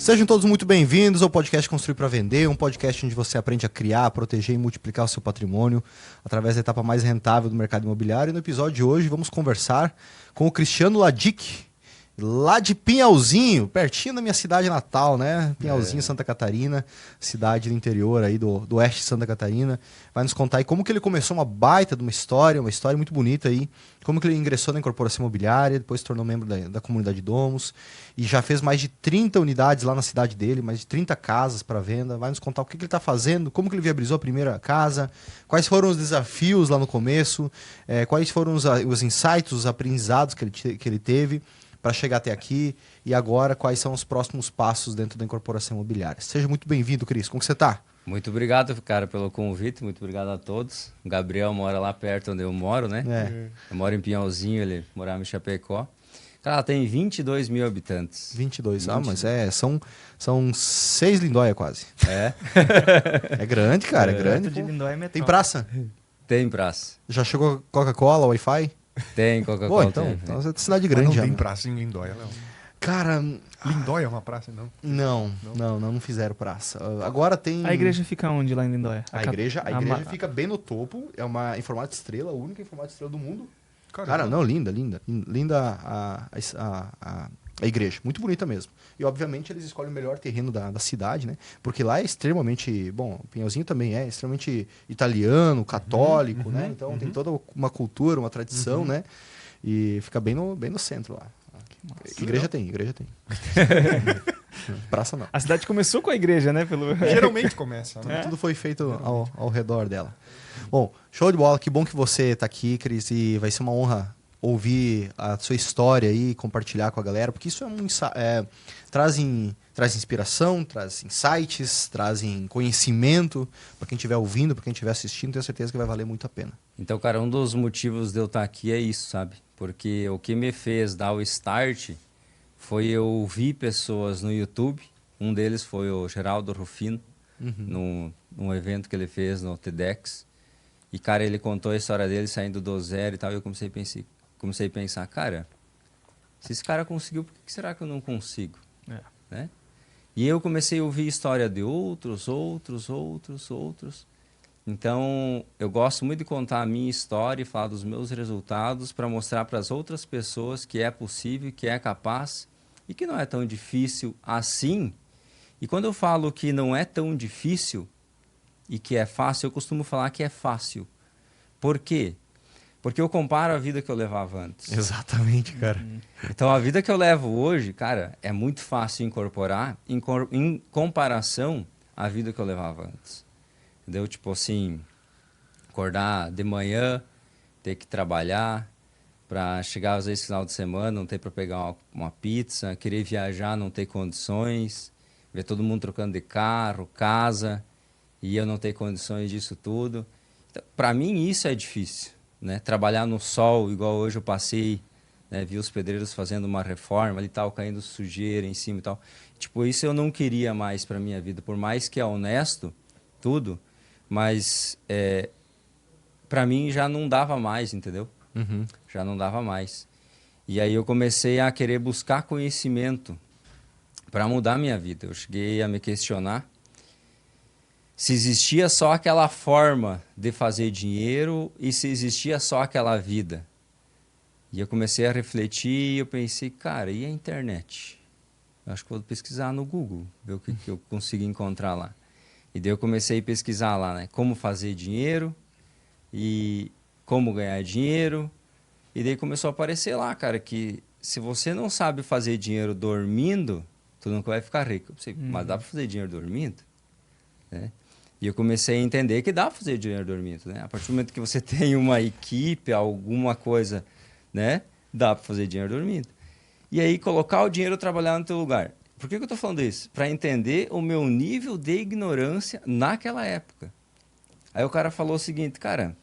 Sejam todos muito bem-vindos ao podcast Construir para Vender, um podcast onde você aprende a criar, proteger e multiplicar o seu patrimônio através da etapa mais rentável do mercado imobiliário. E no episódio de hoje vamos conversar com o Cristiano Ladic, lá de Pinhalzinho, pertinho da minha cidade natal, né? Pinhalzinho, Santa Catarina, cidade do interior aí do oeste de Santa Catarina. Vai nos contar aí como que ele começou uma baita de uma história muito bonita aí. Como que ele ingressou na incorporação imobiliária, depois se tornou membro da comunidade Domus e já fez mais de 30 unidades lá na cidade dele, mais de 30 casas para venda. Vai nos contar o que ele está fazendo, como que ele viabilizou a primeira casa, quais foram os desafios lá no começo, quais foram os insights, os aprendizados que ele teve para chegar até aqui e agora quais são os próximos passos dentro da incorporação imobiliária. Seja muito bem-vindo, Cris. Como que você está? Muito obrigado, cara, pelo convite. Muito obrigado a todos. O Gabriel mora lá perto onde eu moro, né? Eu moro em Pinhalzinho, ele morava em Chapecó. Cara, tem 22 mil habitantes. 22, mas são 6 Lindóia quase. É? É grande, cara, é grande. De Lindóia é metrópole. Tem praça? Tem praça. Já chegou Coca-Cola, Wi-Fi? Tem Pô, Coca-Cola. então você é de cidade Mas grande não já. tem Né? praça em Lindóia, Léo. Cara, Lindóia é uma praça, não? não fizeram praça. Agora tem... A igreja fica onde lá em Lindóia? A igreja fica bem no topo, é uma em formato de estrela, a única em formato de estrela do mundo. Cara, não, linda. Linda a igreja, muito bonita mesmo. E obviamente eles escolhem o melhor terreno da cidade, né? Porque lá é extremamente, bom, Pinhalzinho também é extremamente italiano, católico, né? Então tem toda uma cultura, uma tradição, né? E fica bem no centro lá. Igreja tem. Praça não. A cidade começou com a igreja, né? Geralmente começa, né? Tudo foi feito ao redor dela. Bom, show de bola. Que bom que você está aqui, Cris. E vai ser uma honra ouvir a sua história aí, compartilhar com a galera, porque isso traz inspiração, traz insights, traz conhecimento para quem estiver ouvindo, para quem estiver assistindo. Tenho certeza que vai valer muito a pena. Então, cara, um dos motivos de eu estar aqui é isso, sabe? Porque o que me fez dar o start foi eu ouvir pessoas no YouTube. Um deles foi o Geraldo Rufino, num evento que ele fez no TEDx. E, cara, ele contou a história dele saindo do zero e tal. E eu comecei a pensar, cara, se esse cara conseguiu, por que será que eu não consigo? Né? E eu comecei a ouvir a história de outros. Então, eu gosto muito de contar a minha história e falar dos meus resultados para mostrar para as outras pessoas que é possível, que é capaz e que não é tão difícil assim. E quando eu falo que não é tão difícil e que é fácil, eu costumo falar que é fácil. Por quê? Porque eu comparo a vida que eu levava antes. Exatamente, cara. Então, a vida que eu levo hoje, cara, é muito fácil incorporar em comparação à vida que eu levava antes. Entendeu? Tipo assim, acordar de manhã, ter que trabalhar, para chegar às vezes no final de semana, não ter para pegar uma pizza, querer viajar, não ter condições, ver todo mundo trocando de carro, casa, e eu não ter condições disso tudo. Então, para mim isso é difícil, né? Trabalhar no sol, igual hoje eu passei, né? Vi os pedreiros fazendo uma reforma ali tal, caindo sujeira em cima e tal. Tipo, isso eu não queria mais para minha vida, por mais que é honesto, tudo, mas para mim já não dava mais, entendeu? Já não dava mais. E aí eu comecei a querer buscar conhecimento para mudar a minha vida. Eu cheguei a me questionar se existia só aquela forma de fazer dinheiro e se existia só aquela vida. E eu comecei a refletir e eu pensei, cara, e a internet? Eu acho que vou pesquisar no Google, ver o que eu consigo encontrar lá. E daí eu comecei a pesquisar lá, né? Como fazer dinheiro e como ganhar dinheiro. E daí começou a aparecer lá, cara, que se você não sabe fazer dinheiro dormindo, tu nunca vai ficar rico. Eu pensei, mas dá para fazer dinheiro dormindo? Né? E eu comecei a entender que dá para fazer dinheiro dormindo, né? A partir do momento que você tem uma equipe, alguma coisa, né? Dá para fazer dinheiro dormindo. E aí colocar o dinheiro trabalhar no teu lugar. Por que eu estou falando isso? Para entender o meu nível de ignorância naquela época. Aí o cara falou o seguinte, cara,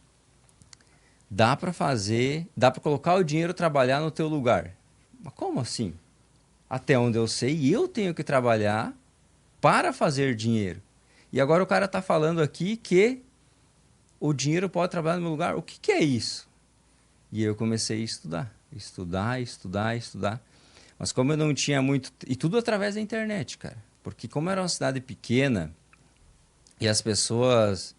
dá para colocar o dinheiro trabalhar no teu lugar. Mas como assim? Até onde eu sei, eu tenho que trabalhar para fazer dinheiro. E agora o cara está falando aqui que o dinheiro pode trabalhar no meu lugar. O que é isso? E eu comecei a estudar. Mas como eu não tinha muito... E tudo através da internet, cara. Porque como era uma cidade pequena e as pessoas...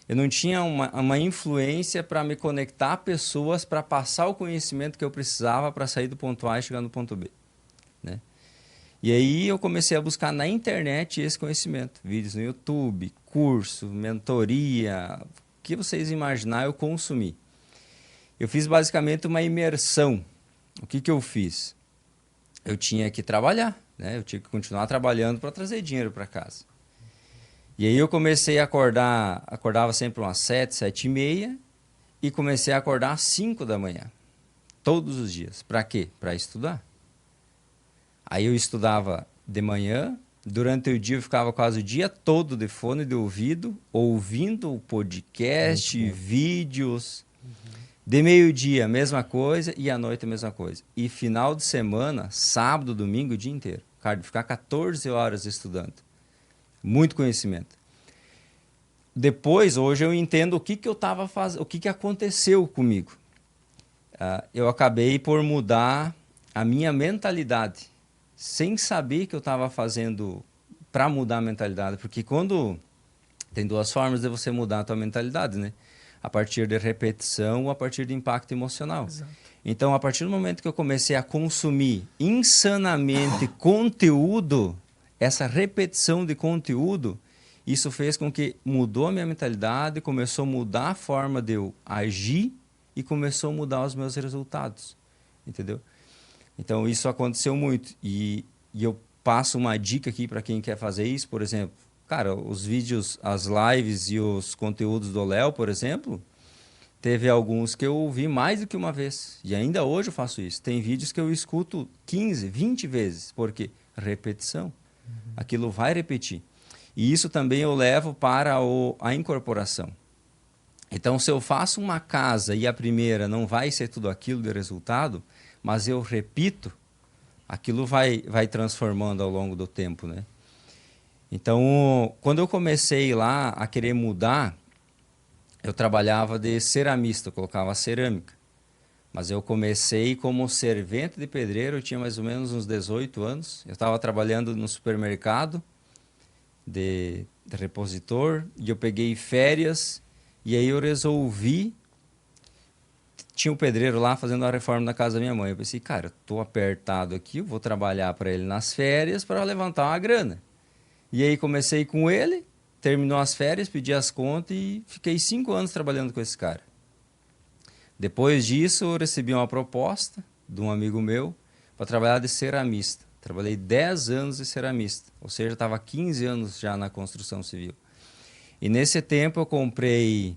Eu não tinha uma influência para me conectar a pessoas para passar o conhecimento que eu precisava para sair do ponto A e chegar no ponto B, né? E aí eu comecei a buscar na internet esse conhecimento. Vídeos no YouTube, curso, mentoria, o que vocês imaginar eu consumi. Eu fiz basicamente uma imersão. O que eu fiz? Eu tinha que trabalhar, né? Eu tinha que continuar trabalhando para trazer dinheiro para casa. E aí eu comecei a acordava sempre umas 7, 7h30 e comecei a acordar às 5 da manhã, todos os dias. Para quê? Para estudar. Aí eu estudava de manhã, durante o dia eu ficava quase o dia todo de fone de ouvido, ouvindo podcast, vídeos. De meio-dia, a mesma coisa, e à noite a mesma coisa. E final de semana, sábado, domingo, o dia inteiro. Cara, de ficar 14 horas estudando. Muito conhecimento. Depois, hoje eu entendo o que eu estava fazendo, o que aconteceu comigo. Eu acabei por mudar a minha mentalidade, sem saber que eu estava fazendo para mudar a mentalidade. Porque quando... Tem duas formas de você mudar a tua mentalidade, né? A partir de repetição ou a partir de impacto emocional. Exato. Então, a partir do momento que eu comecei a consumir insanamente conteúdo, essa repetição de conteúdo, isso fez com que mudou a minha mentalidade, começou a mudar a forma de eu agir e começou a mudar os meus resultados, entendeu? Então, isso aconteceu muito. E eu passo uma dica aqui para quem quer fazer isso, por exemplo. Cara, os vídeos, as lives e os conteúdos do Léo, por exemplo, teve alguns que eu ouvi mais do que uma vez. E ainda hoje eu faço isso. Tem vídeos que eu escuto 15, 20 vezes. Por quê? Repetição. Aquilo vai repetir. E isso também eu levo para a incorporação. Então, se eu faço uma casa e a primeira não vai ser tudo aquilo de resultado, mas eu repito, aquilo vai transformando ao longo do tempo, né? Então, quando eu comecei lá a querer mudar, eu trabalhava de ceramista, eu colocava cerâmica. Mas eu comecei como servente de pedreiro, eu tinha mais ou menos uns 18 anos. Eu estava trabalhando no supermercado de repositor e eu peguei férias e aí eu resolvi... Tinha um pedreiro lá fazendo a reforma na casa da minha mãe. Eu pensei, cara, eu estou apertado aqui, eu vou trabalhar para ele nas férias para levantar uma grana. E aí comecei com ele, terminou as férias, pedi as contas e fiquei 5 anos trabalhando com esse cara. Depois disso, eu recebi uma proposta de um amigo meu para trabalhar de ceramista. Trabalhei 10 anos de ceramista, ou seja, estava 15 anos já na construção civil. E nesse tempo eu comprei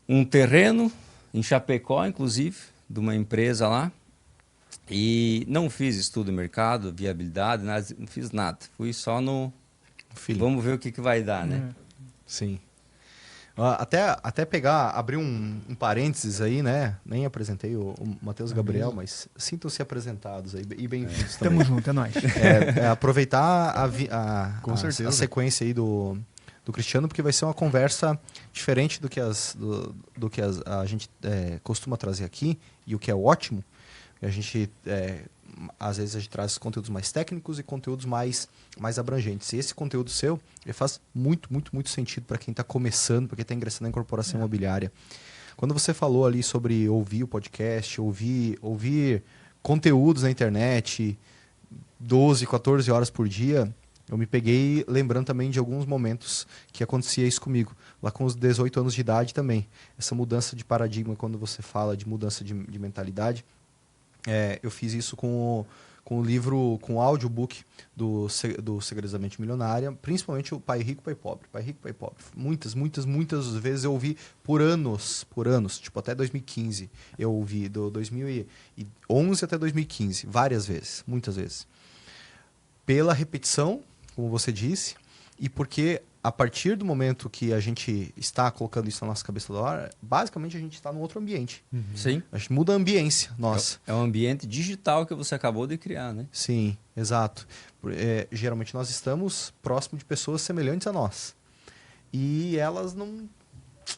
um terreno em Chapecó, inclusive, de uma empresa lá. E não fiz estudo de mercado, viabilidade, nada, não fiz nada. Fui só no... Vamos ver o que vai dar, né? Sim. Até abrir um parênteses aí, né? Nem apresentei o Matheus Gabriel, mas sintam-se apresentados aí e bem-vindos também. Tamo junto, é nóis. Aproveitar Com a certeza. sequência aí do Cristiano, porque vai ser uma conversa diferente do que a gente costuma trazer aqui, e o que é ótimo. A gente, às vezes, a gente traz conteúdos mais técnicos e conteúdos mais abrangentes. E esse conteúdo seu, ele faz muito, muito, muito sentido para quem está começando, para quem está ingressando na incorporação imobiliária. Quando você falou ali sobre ouvir o podcast, ouvir conteúdos na internet, 12, 14 horas por dia, eu me peguei lembrando também de alguns momentos que acontecia isso comigo. Lá com os 18 anos de idade também. Essa mudança de paradigma, quando você fala de mudança de mentalidade... eu fiz isso com o livro, com o audiobook do Segredos da Mente Milionária, principalmente o Pai Rico, Pai Pobre. Pai Rico, Pai Pobre. Muitas, muitas, muitas vezes eu ouvi por anos, tipo até 2015. Eu ouvi do 2011 até 2015, várias vezes, muitas vezes. Pela repetição, como você disse, e porque a partir do momento que a gente está colocando isso na nossa cabeça da hora, basicamente a gente está num outro ambiente. Sim. A gente muda a ambiência nossa. É um ambiente digital que você acabou de criar, né? Sim, exato. Geralmente nós estamos próximo de pessoas semelhantes a nós. E elas não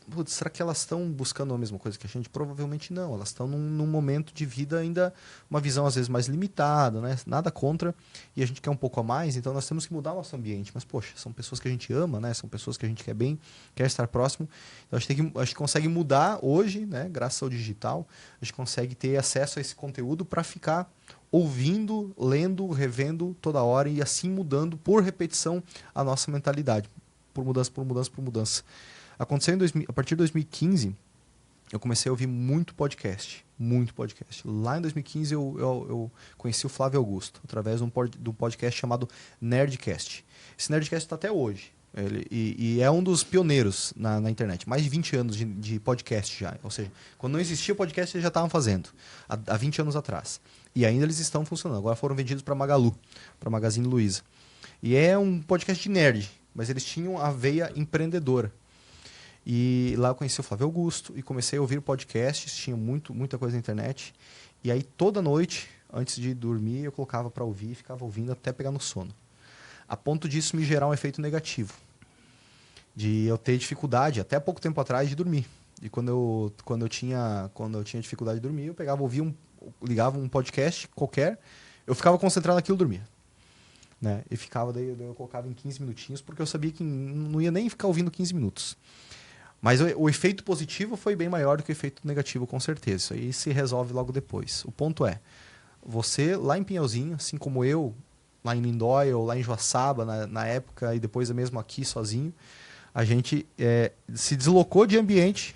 putz, será que elas estão buscando a mesma coisa que a gente? Provavelmente não. Elas estão num momento de vida ainda, uma visão às vezes mais limitada, né? Nada contra. E a gente quer um pouco a mais, então nós temos que mudar o nosso ambiente. Mas, poxa, são pessoas que a gente ama, né? São pessoas que a gente quer bem, quer estar próximo. Então a gente consegue mudar hoje, né? Graças ao digital, a gente consegue ter acesso a esse conteúdo para ficar ouvindo, lendo, revendo toda hora e assim mudando por repetição a nossa mentalidade. Por mudança, por mudança, por mudança. Aconteceu a partir de 2015, eu comecei a ouvir muito podcast. Muito podcast. Lá em 2015 eu conheci o Flávio Augusto, através de um podcast chamado Nerdcast. Esse Nerdcast está até hoje. E é um dos pioneiros na internet. Mais de 20 anos de podcast já. Ou seja, quando não existia podcast, eles já estavam fazendo. Há 20 anos atrás. E ainda eles estão funcionando. Agora foram vendidos para Magalu, para Magazine Luiza. E é um podcast de nerd, mas eles tinham a veia empreendedora. E lá eu conheci o Flávio Augusto e comecei a ouvir podcasts, tinha muita coisa na internet. E aí toda noite, antes de dormir, eu colocava para ouvir e ficava ouvindo até pegar no sono. A ponto disso me gerar um efeito negativo. De eu ter dificuldade, até pouco tempo atrás, de dormir. E quando eu tinha dificuldade de dormir, eu pegava, ligava um podcast qualquer, eu ficava concentrado naquilo e dormia. Né? E ficava, daí eu colocava em 15 minutinhos, porque eu sabia que não ia nem ficar ouvindo 15 minutos. Mas o efeito positivo foi bem maior do que o efeito negativo, com certeza. Isso aí se resolve logo depois. O ponto é, você lá em Pinhalzinho, assim como eu, lá em Lindóia ou lá em Joaçaba, na época, e depois mesmo aqui sozinho, a gente se deslocou de ambiente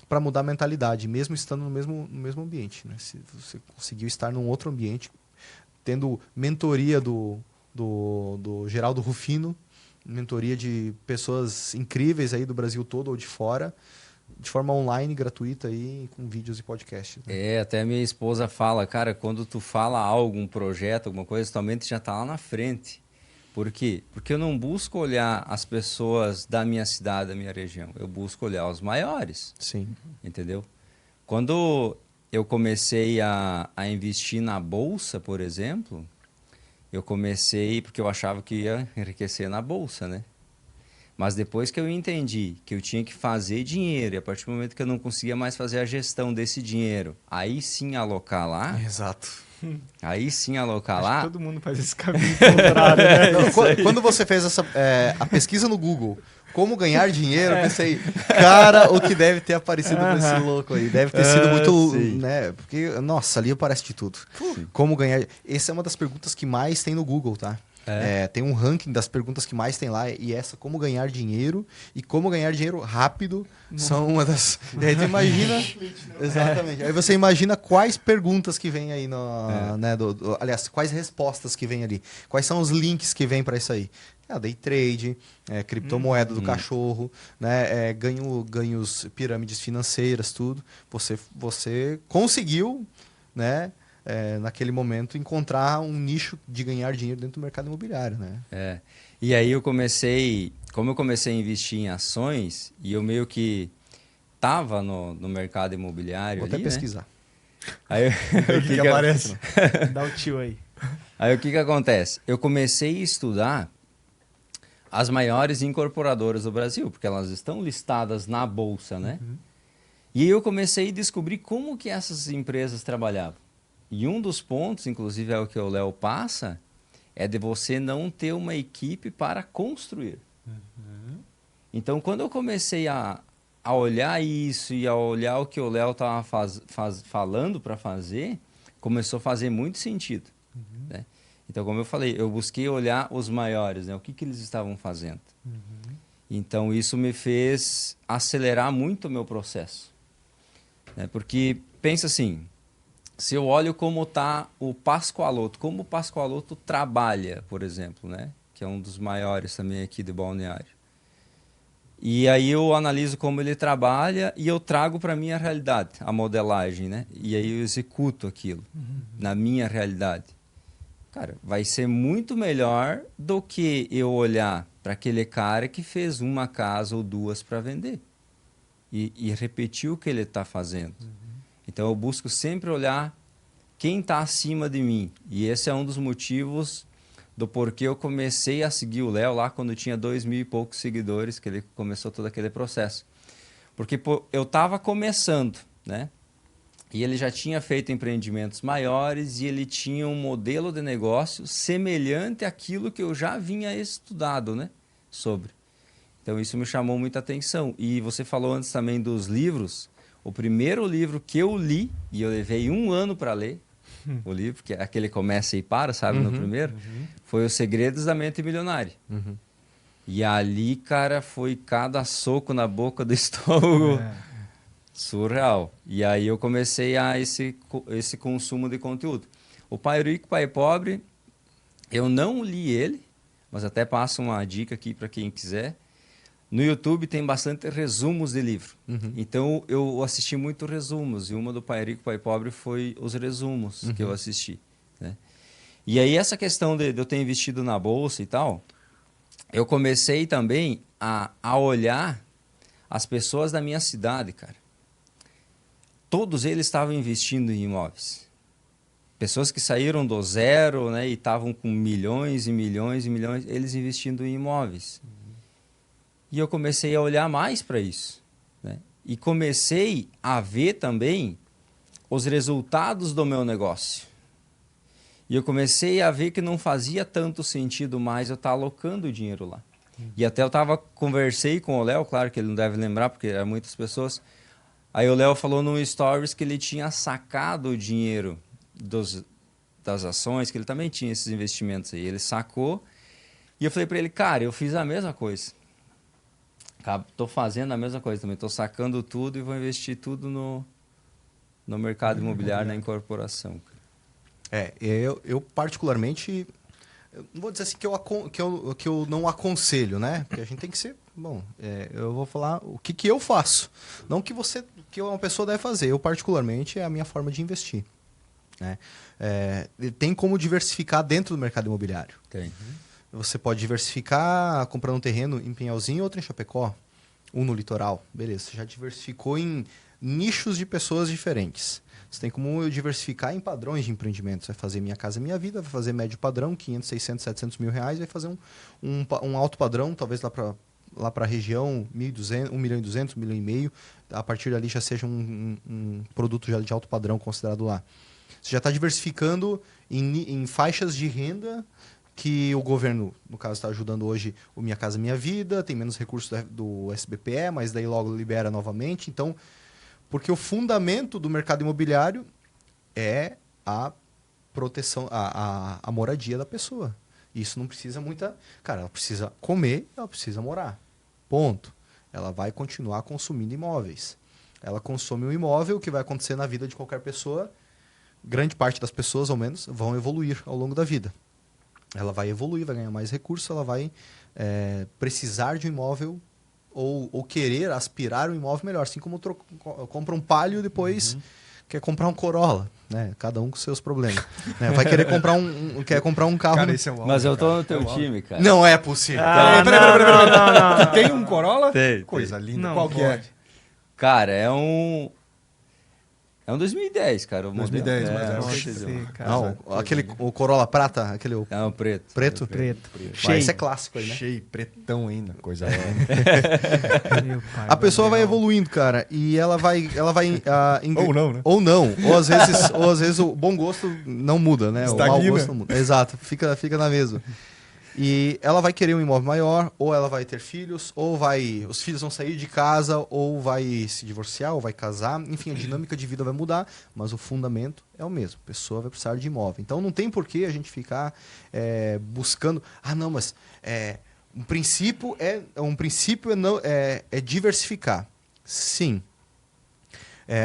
para mudar a mentalidade, mesmo estando no mesmo ambiente. Né? Se você conseguiu estar num outro ambiente, tendo mentoria do Geraldo Rufino, mentoria de pessoas incríveis aí do Brasil todo ou de fora, de forma online, gratuita aí, com vídeos e podcasts. Né? Até minha esposa fala, cara, quando tu fala algo, um projeto, alguma coisa, tua mente já tá lá na frente. Por quê? Porque eu não busco olhar as pessoas da minha cidade, da minha região. Eu busco olhar os maiores. Sim. Entendeu? Quando eu comecei a investir na bolsa, por exemplo, eu comecei porque eu achava que ia enriquecer na bolsa, né? Mas depois que eu entendi que eu tinha que fazer dinheiro, e a partir do momento que eu não conseguia mais fazer a gestão desse dinheiro, aí sim alocar lá. Exato. Aí sim alocar Acho lá. que todo mundo faz esse caminho contrário, né? Não, quando você fez a pesquisa no Google, como ganhar dinheiro, eu pensei, cara, o que deve ter aparecido pra esse louco aí? Deve ter sido muito, sim. né? Porque, nossa, ali aparece de tudo. Como ganhar... Essa é uma das perguntas que mais tem no Google, tá? Tem um ranking das perguntas que mais tem lá, e essa, como ganhar dinheiro e como ganhar dinheiro rápido, são uma das... E aí tu imagina... Exatamente. Aí você imagina quais perguntas que vem aí, né, aliás, quais respostas que vem ali. Quais são os links que vem para isso aí. Day trade, criptomoeda do cachorro, né, ganhos, pirâmides financeiras, tudo. Você conseguiu, né, naquele momento, encontrar um nicho de ganhar dinheiro dentro do mercado imobiliário, né? E aí como eu comecei a investir em ações, e eu meio que estava no mercado imobiliário. Vou até ali, pesquisar. Né? Aí O que aparece? Dá o tio aí. Aí o que acontece? Eu comecei a estudar as maiores incorporadoras do Brasil, porque elas estão listadas na bolsa, né? E aí eu comecei a descobrir como que essas empresas trabalhavam. E um dos pontos, inclusive é o que o Léo passa, é de você não ter uma equipe para construir. Então, quando eu comecei a olhar isso e a olhar o que o Léo estava falando para fazer, começou a fazer muito sentido. Né? Então, como eu falei, eu busquei olhar os maiores, né? O que eles estavam fazendo. Então, isso me fez acelerar muito o meu processo. Né? Porque, pensa assim, se eu olho como está o Pascoaloto, como o Pascoaloto trabalha, por exemplo, né? Que é um dos maiores também aqui de Balneário. E aí eu analiso como ele trabalha e eu trago para a minha realidade, a modelagem, né? E aí eu executo aquilo na minha realidade. Cara, vai ser muito melhor do que eu olhar para aquele cara que fez uma casa ou duas para vender e repetir o que ele está fazendo. Então eu busco sempre olhar quem está acima de mim. E esse é um dos motivos do porquê eu comecei a seguir o Léo lá quando tinha 2.000 e poucos seguidores, que ele começou todo aquele processo. Porque pô, eu estava começando, né? E ele já tinha feito empreendimentos maiores e ele tinha um modelo de negócio semelhante àquilo que eu já vinha estudado, né? Sobre. Então isso me chamou muita atenção. E você falou antes também dos livros. O primeiro livro que eu li, e eu levei 1 ano para ler o livro, que é aquele começa e para, sabe, no primeiro, foi Os Segredos da Mente Milionária. E ali, cara, foi cada soco na boca do estômago. Surreal. E aí eu comecei a esse consumo de conteúdo. O Pai Rico, Pai Pobre, eu não li ele, mas até passo uma dica aqui para quem quiser. No YouTube tem bastante resumos de livro. Então eu assisti muito resumos. E uma do Pai Rico, Pai Pobre foi os resumos que eu assisti, né? E aí essa questão de eu ter investido na bolsa e tal, eu comecei também a olhar as pessoas da minha cidade, cara. Todos eles estavam investindo em imóveis. Pessoas que saíram do zero, né, e estavam com milhões e milhões e milhões, eles investindo em imóveis. E eu comecei a olhar mais para isso, né? E comecei a ver também os resultados do meu negócio. E eu comecei a ver que não fazia tanto sentido mais eu estar alocando o dinheiro lá. E até eu conversei com o Léo, claro que ele não deve lembrar, porque eram muitas pessoas. Aí o Léo falou no Stories que ele tinha sacado o dinheiro das ações, que ele também tinha esses investimentos aí. Ele sacou e eu falei para ele, cara, eu fiz a mesma coisa. Estou fazendo a mesma coisa também. Estou sacando tudo e vou investir tudo no mercado imobiliário, na incorporação. Eu particularmente, eu não vou dizer assim que eu não aconselho, né? Porque a gente tem que ser... Bom, eu vou falar o que eu faço. Não que uma pessoa deve fazer. Eu, particularmente, é a minha forma de investir, né? Tem como diversificar dentro do mercado imobiliário. Tem. Você pode diversificar comprando um terreno em Pinhalzinho, outro em Chapecó, um no litoral. Beleza, você já diversificou em nichos de pessoas diferentes. Você tem como diversificar em padrões de empreendimentos. Vai fazer Minha Casa Minha Vida, vai fazer médio padrão, 500, 600, 700 mil reais, vai fazer um alto padrão, talvez lá para a região, 1.200, 1.200.000, 1,5 milhão. A partir dali já seja um produto já de alto padrão considerado lá. Você já está diversificando em faixas de renda que o governo, no caso, está ajudando hoje o Minha Casa Minha Vida, tem menos recursos do SBPE, mas daí logo libera novamente. Então, porque o fundamento do mercado imobiliário é a proteção, a moradia da pessoa. Isso não precisa muita... Cara, ela precisa comer, ela precisa morar. Ponto. Ela vai continuar consumindo imóveis. Ela consome um imóvel, o que vai acontecer na vida de qualquer pessoa, grande parte das pessoas, ao menos, vão evoluir ao longo da vida. Ela vai evoluir, vai ganhar mais recursos, ela vai precisar de um imóvel ou querer aspirar um imóvel melhor. Assim como compra um Palio e depois quer comprar um Corolla, né? Cada um com seus problemas. Né? Vai querer comprar um carro. Cara, esse é o Mas áudio, eu tô cara. no teu time, cara. Não é possível. Peraí. Tem um Corolla? Tem. Coisa linda. Não Qual que é? Cara, é um 2010, cara. O 2010, modelo. mas é um Pode certeza. ser, cara. Não, o Corolla prata, aquele É um preto. preto. Preto. Mas Cheio. esse é clássico aí, né? Cheio, pretão ainda. Coisa Meu pai, A pessoa vai legal. evoluindo, cara, e ela vai Ou não, né? Ou não. Ou às vezes o bom gosto não muda, né? O mau Estagna. gosto não muda. Exato, fica na mesma. E ela vai querer um imóvel maior, ou ela vai ter filhos, os filhos vão sair de casa, ou vai se divorciar, ou vai casar. Enfim, a dinâmica de vida vai mudar, mas o fundamento é o mesmo. A pessoa vai precisar de imóvel. Então não tem por que a gente ficar buscando... não, mas um princípio é diversificar. Sim.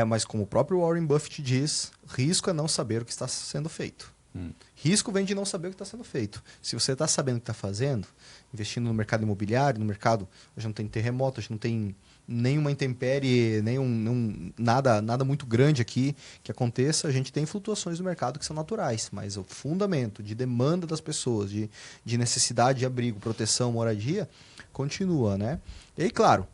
Mas como o próprio Warren Buffett diz, risco é não saber o que está sendo feito. Risco vem de não saber o que está sendo feito. Se você está sabendo o que está fazendo, investindo no mercado imobiliário, no mercado, a gente não tem terremoto, a gente não tem nenhuma intempérie, nada muito grande aqui que aconteça, a gente tem flutuações do mercado que são naturais, mas o fundamento de demanda das pessoas, de necessidade de abrigo, proteção, moradia, continua, né? E aí, claro,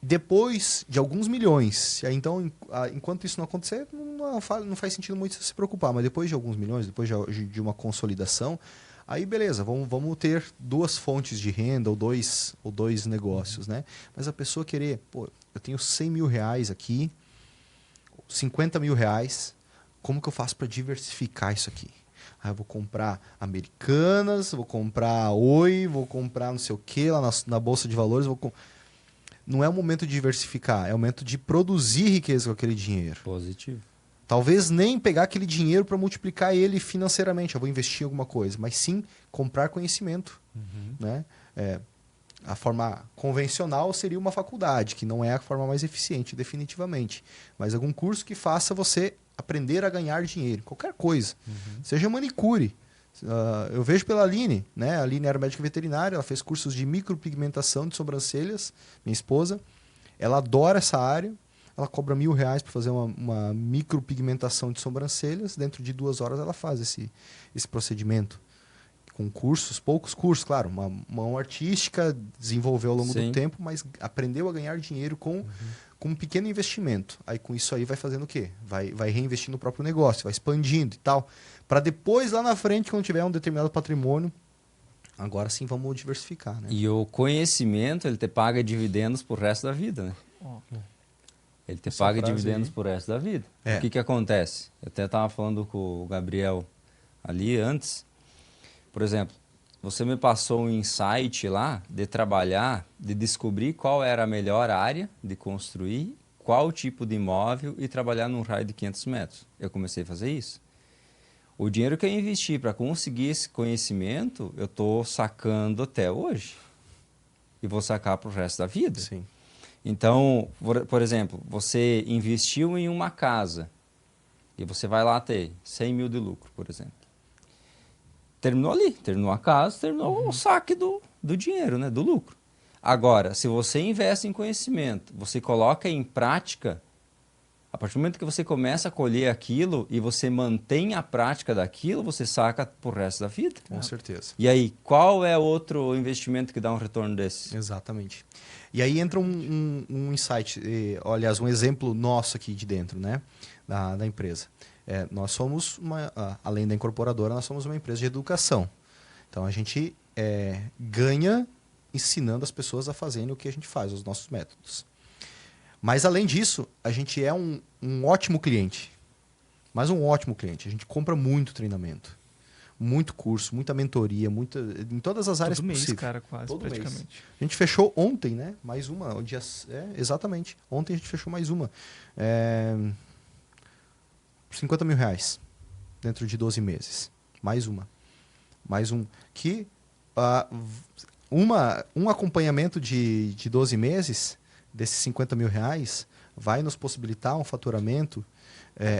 depois de alguns milhões, então, enquanto isso não acontecer, não faz sentido muito se preocupar, mas depois de alguns milhões, depois de uma consolidação, Aí, beleza, vamos ter 2 fontes de renda ou dois negócios, né? Mas a pessoa querer, pô, eu tenho 100 mil reais aqui, 50 mil reais, como que eu faço para diversificar isso aqui? Eu vou comprar Americanas, vou comprar Oi, vou comprar não sei o que lá na Bolsa de Valores. Não é o momento de diversificar, é o momento de produzir riqueza com aquele dinheiro. Positivo. Talvez nem pegar aquele dinheiro para multiplicar ele financeiramente, eu vou investir em alguma coisa, mas sim comprar conhecimento. Né? A forma convencional seria uma faculdade, que não é a forma mais eficiente, definitivamente. Mas algum curso que faça você aprender a ganhar dinheiro, qualquer coisa. Seja manicure. Eu vejo pela Aline, né? A Aline era médica veterinária, ela fez cursos de micropigmentação de sobrancelhas, minha esposa. Ela adora essa área. Ela cobra R$1.000 para fazer uma micropigmentação de sobrancelhas. Dentro de 2 horas ela faz esse procedimento. Com cursos, poucos cursos, claro. Uma mão artística, desenvolveu ao longo do tempo, mas aprendeu a ganhar dinheiro com um pequeno investimento. Aí com isso aí vai fazendo o quê? Vai reinvestindo no próprio negócio, vai expandindo e tal. Para depois, lá na frente, quando tiver um determinado patrimônio, agora sim vamos diversificar. Né? E o conhecimento, ele te paga dividendos pro resto da vida, né? Ele te paga dividendos pro resto da vida. O que acontece? Eu até estava falando com o Gabriel ali antes. Por exemplo, você me passou um insight lá de trabalhar, de descobrir qual era a melhor área de construir, qual tipo de imóvel e trabalhar num raio de 500 metros. Eu comecei a fazer isso. O dinheiro que eu investi para conseguir esse conhecimento, eu estou sacando até hoje. E vou sacar para o resto da vida. Sim. Então, por exemplo, você investiu em uma casa e você vai lá ter 100 mil de lucro, por exemplo. Terminou ali, terminou a casa, terminou o saque do dinheiro, né? Do lucro. Agora, se você investe em conhecimento, você coloca em prática, a partir do momento que você começa a colher aquilo e você mantém a prática daquilo, você saca pro resto da vida. Com certeza. E aí, qual é outro investimento que dá um retorno desse? Exatamente. E aí entra um insight, aliás, um exemplo nosso aqui de dentro, né? Da empresa. Nós somos, além da incorporadora, nós somos uma empresa de educação. Então, a gente ganha ensinando as pessoas a fazerem o que a gente faz, os nossos métodos. Mas, além disso, a gente é um ótimo cliente. Mas um ótimo cliente. A gente compra muito treinamento, muito curso, muita mentoria, em todas as áreas possíveis. Todo mês, cara, quase, todo praticamente. Mês. A gente fechou ontem, né? Mais uma. Exatamente. Ontem a gente fechou mais uma. 50 mil reais dentro de 12 meses. Mais uma. Mais um. Que um acompanhamento de 12 meses desses 50 mil reais vai nos possibilitar um faturamento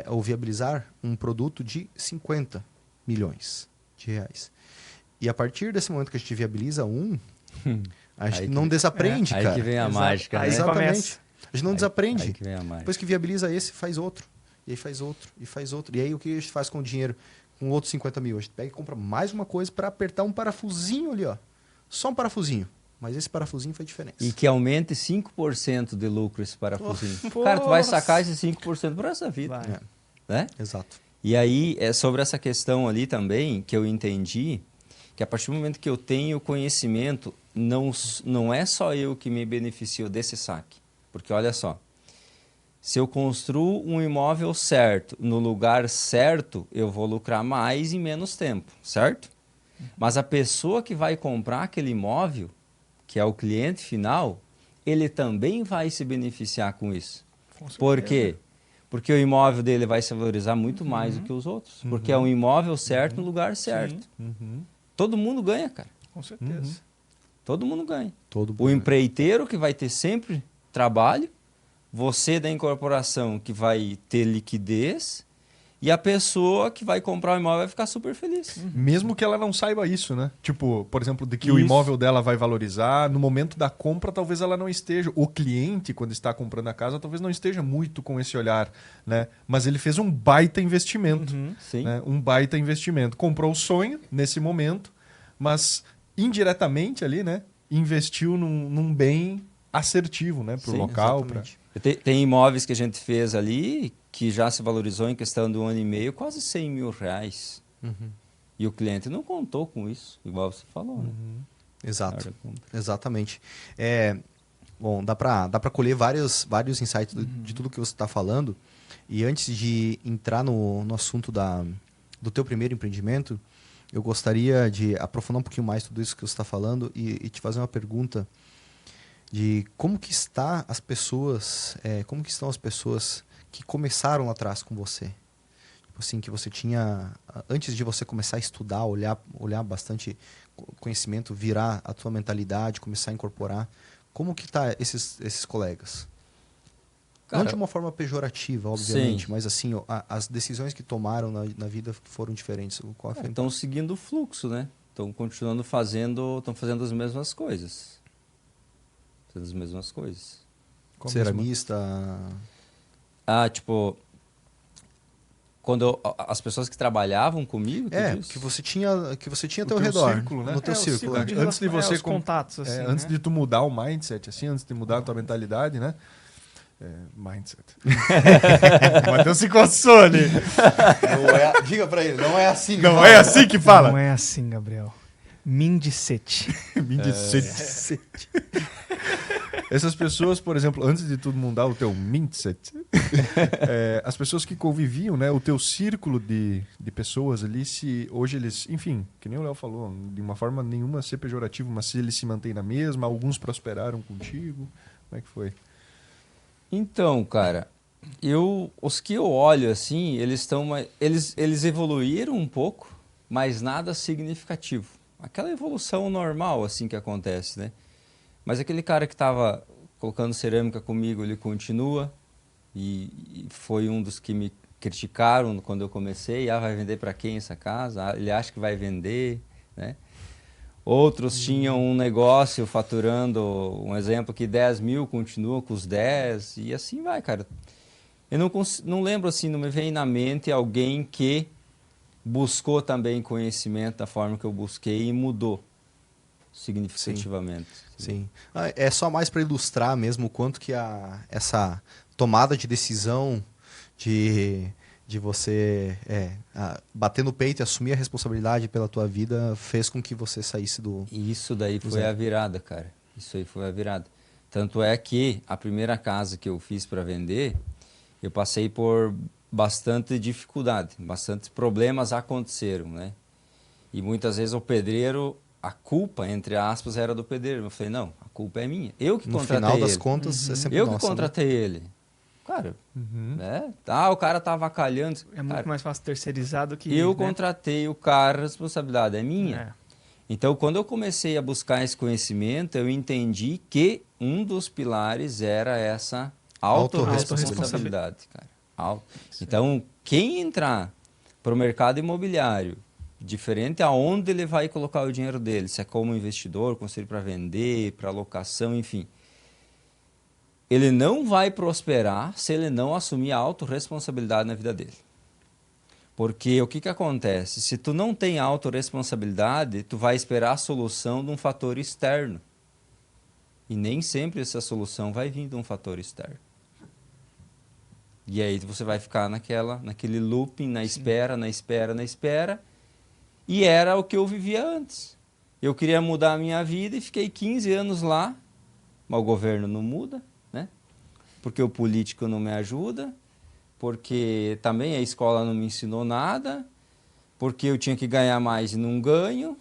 ou viabilizar um produto de 50 milhões de reais. E a partir desse momento que a gente viabiliza a gente não desaprende, cara. Aí que vem a mágica, né? Exatamente. A gente não desaprende. Aí que vem a mágica. Depois que viabiliza esse, faz outro. E aí faz outro, e faz outro. E aí o que a gente faz com o dinheiro? Com outros 50 mil? A gente pega e compra mais uma coisa para apertar um parafusinho ali, ó. Só um parafusinho. Mas esse parafusinho faz diferença. E que aumente 5% de lucro esse parafusinho. Cara, tu vai sacar esse 5% por essa vida. Né? Exato. E aí, é sobre essa questão ali também, que eu entendi, que a partir do momento que eu tenho conhecimento, não é só eu que me beneficio desse saque. Porque olha só, se eu construo um imóvel certo, no lugar certo, eu vou lucrar mais em menos tempo, certo? Mas a pessoa que vai comprar aquele imóvel, que é o cliente final, ele também vai se beneficiar com isso. Por quê? Porque o imóvel dele vai se valorizar muito mais do que os outros. Porque é um imóvel certo no lugar certo. Todo mundo ganha, cara. Com certeza. Todo mundo ganha. O empreiteiro que vai ter sempre trabalho, você da incorporação que vai ter liquidez e a pessoa que vai comprar o imóvel vai ficar super feliz. Mesmo que ela não saiba isso, né? Tipo, por exemplo, de que o imóvel dela vai valorizar, no momento da compra talvez ela não esteja, o cliente quando está comprando a casa talvez não esteja muito com esse olhar, né? Mas ele fez um baita investimento, né? Um baita investimento. Comprou o sonho nesse momento, mas indiretamente ali, né? Investiu num bem assertivo, né? Pro local. Tem imóveis que a gente fez ali que já se valorizou em questão de 1 ano e meio, quase 100 mil reais. E o cliente não contou com isso, igual você falou, né? Exato, exatamente. Bom, dá para colher vários insights de tudo que você está falando. E antes de entrar no assunto do teu primeiro empreendimento, eu gostaria de aprofundar um pouquinho mais tudo isso que você está falando e te fazer uma pergunta de como que estão as pessoas que começaram lá atrás com você. Tipo assim, que você tinha, antes de você começar a estudar, olhar bastante conhecimento, virar a tua mentalidade, começar a incorporar, como que tá esses colegas? Cara, não de uma forma pejorativa, obviamente, sim. mas assim, as decisões que tomaram na vida foram diferentes. Qual foi o Estão impacto? seguindo o fluxo, né? Estão continuando estão fazendo as mesmas coisas. Fazendo as mesmas coisas. Ceramista. Tipo, as pessoas que trabalhavam comigo, tu diz? que você tinha ao teu teu redor, círculo, né? no teu o círculo. círculo de Antes de você os contatos, assim, antes né? de tu mudar o mindset, assim, antes de mudar a tua mentalidade, né? Mindset. O Matheus se coçou ali. Diga pra ele, não é assim. Não é assim que fala? Não é assim, Gabriel. Mindset. Mindset. Essas pessoas, por exemplo, antes de tudo mudar o teu mindset, as pessoas que conviviam, né, o teu círculo de pessoas ali, se hoje eles, enfim, que nem o Léo falou, de uma forma nenhuma ser pejorativo, mas se eles se mantêm na mesma, alguns prosperaram contigo, como é que foi? Então, cara, os que eu olho assim, eles evoluíram um pouco, mas nada significativo. Aquela evolução normal assim que acontece, né? Mas aquele cara que estava colocando cerâmica comigo, ele continua e foi um dos que me criticaram quando eu comecei. Vai vender para quem essa casa? Ele acha que vai vender, né? Outros tinham um negócio faturando, um exemplo que 10 mil, continua com os 10 e assim vai, cara. Eu não lembro assim, não me vem na mente alguém que buscou também conhecimento da forma que eu busquei e mudou significativamente. Sim. É só mais para ilustrar mesmo o quanto que essa tomada de decisão de você bater no peito e assumir a responsabilidade pela tua vida fez com que você saísse do... E isso daí foi zero. a virada, cara. Isso aí foi a virada. Tanto é que a primeira casa que eu fiz para vender, eu passei por bastante dificuldade, bastantes problemas aconteceram, né? E muitas vezes o pedreiro, a culpa, entre aspas, era do pedreiro. Eu falei, não, a culpa é minha. Eu que No contratei final das ele. contas, é sempre Eu nossa, que contratei ele. Cara, o cara tá avacalhando. É muito Cara, mais fácil terceirizar do que... eu né? contratei o cara, a responsabilidade é minha. É. Então, quando eu comecei a buscar esse conhecimento, eu entendi que um dos pilares era essa autorresponsabilidade, cara. Então, quem entrar para o mercado imobiliário, diferente aonde ele vai colocar o dinheiro dele, se é como investidor, conselho para vender, para locação, enfim, ele não vai prosperar se ele não assumir a autorresponsabilidade na vida dele. Porque o que acontece? Se tu não tem autorresponsabilidade, tu vai esperar a solução de um fator externo. E nem sempre essa solução vai vir de um fator externo. E aí você vai ficar naquele looping, na espera, na espera, na espera. E era o que eu vivia antes. Eu queria mudar a minha vida e fiquei 15 anos lá, mas o governo não muda, né? Porque o político não me ajuda, porque também a escola não me ensinou nada, porque eu tinha que ganhar mais e não ganho.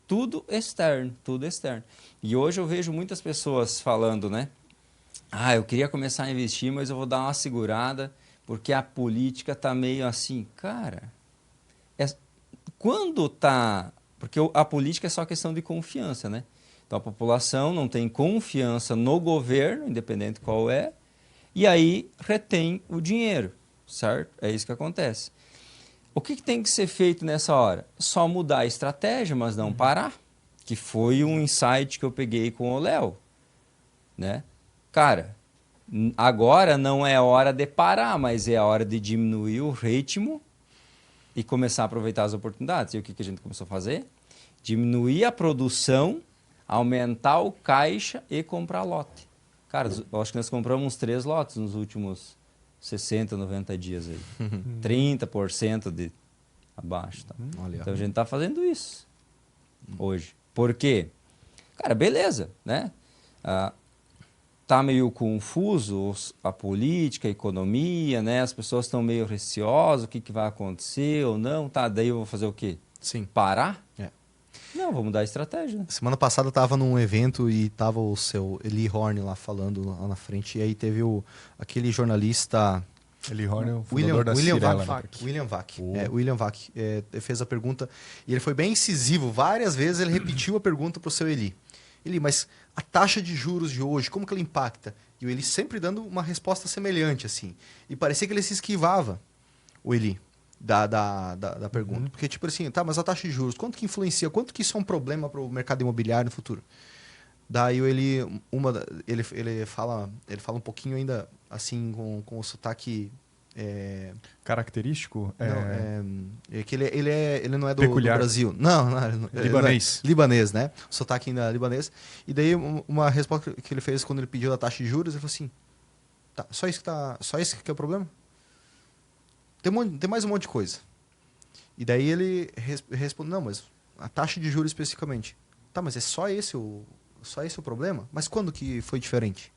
Tudo externo, tudo externo. E hoje eu vejo muitas pessoas falando, né? Eu queria começar a investir, mas eu vou dar uma segurada, porque a política tá meio assim. Cara, quando tá... Porque a política é só questão de confiança, né? Então a população não tem confiança no governo, independente qual é, e aí retém o dinheiro, certo? É isso que acontece. O que tem que ser feito nessa hora? Só mudar a estratégia, mas não parar, que foi um insight que eu peguei com o Léo, né? Cara, agora não é hora de parar, mas é a hora de diminuir o ritmo e começar a aproveitar as oportunidades. E o que a gente começou a fazer? Diminuir a produção, aumentar o caixa e comprar lote. Cara, eu acho que nós compramos uns 3 lotes nos últimos 60, 90 dias aí. 30% abaixo. Tá? Olha. Então a gente está fazendo isso hoje. Por quê? Cara, beleza, né? Tá meio confuso a política, a economia, né? As pessoas estão meio receosas, o que vai acontecer ou não, tá? Daí eu vou fazer o quê? Sim. Parar? É. Não, vou mudar a estratégia, né? Semana passada eu tava num evento e tava o seu Eli Horn lá falando lá na frente. E aí teve aquele jornalista... Eli Horn é o fundador da William Cirela. Vac. William Vac. Fez a pergunta e ele foi bem incisivo. Várias vezes ele repetiu a pergunta pro seu Eli. Eli, mas a taxa de juros de hoje, como que ela impacta? E o Eli sempre dando uma resposta semelhante, assim. E parecia que ele se esquivava, o Eli, da pergunta. Porque, tipo assim, tá, mas a taxa de juros, quanto que influencia? Quanto que isso é um problema para o mercado imobiliário no futuro? Daí o Eli, ele fala um pouquinho ainda, assim, com o sotaque... Característico? É que ele não é do Brasil. Não, libanês. Libanês, né? O sotaque ainda é libanês. E daí uma resposta que ele fez quando ele pediu a taxa de juros, ele falou assim, tá, só isso que é o problema? Tem mais um monte de coisa. E daí ele responde, não, mas a taxa de juros especificamente. Tá, mas é só esse o problema? Mas quando que foi diferente?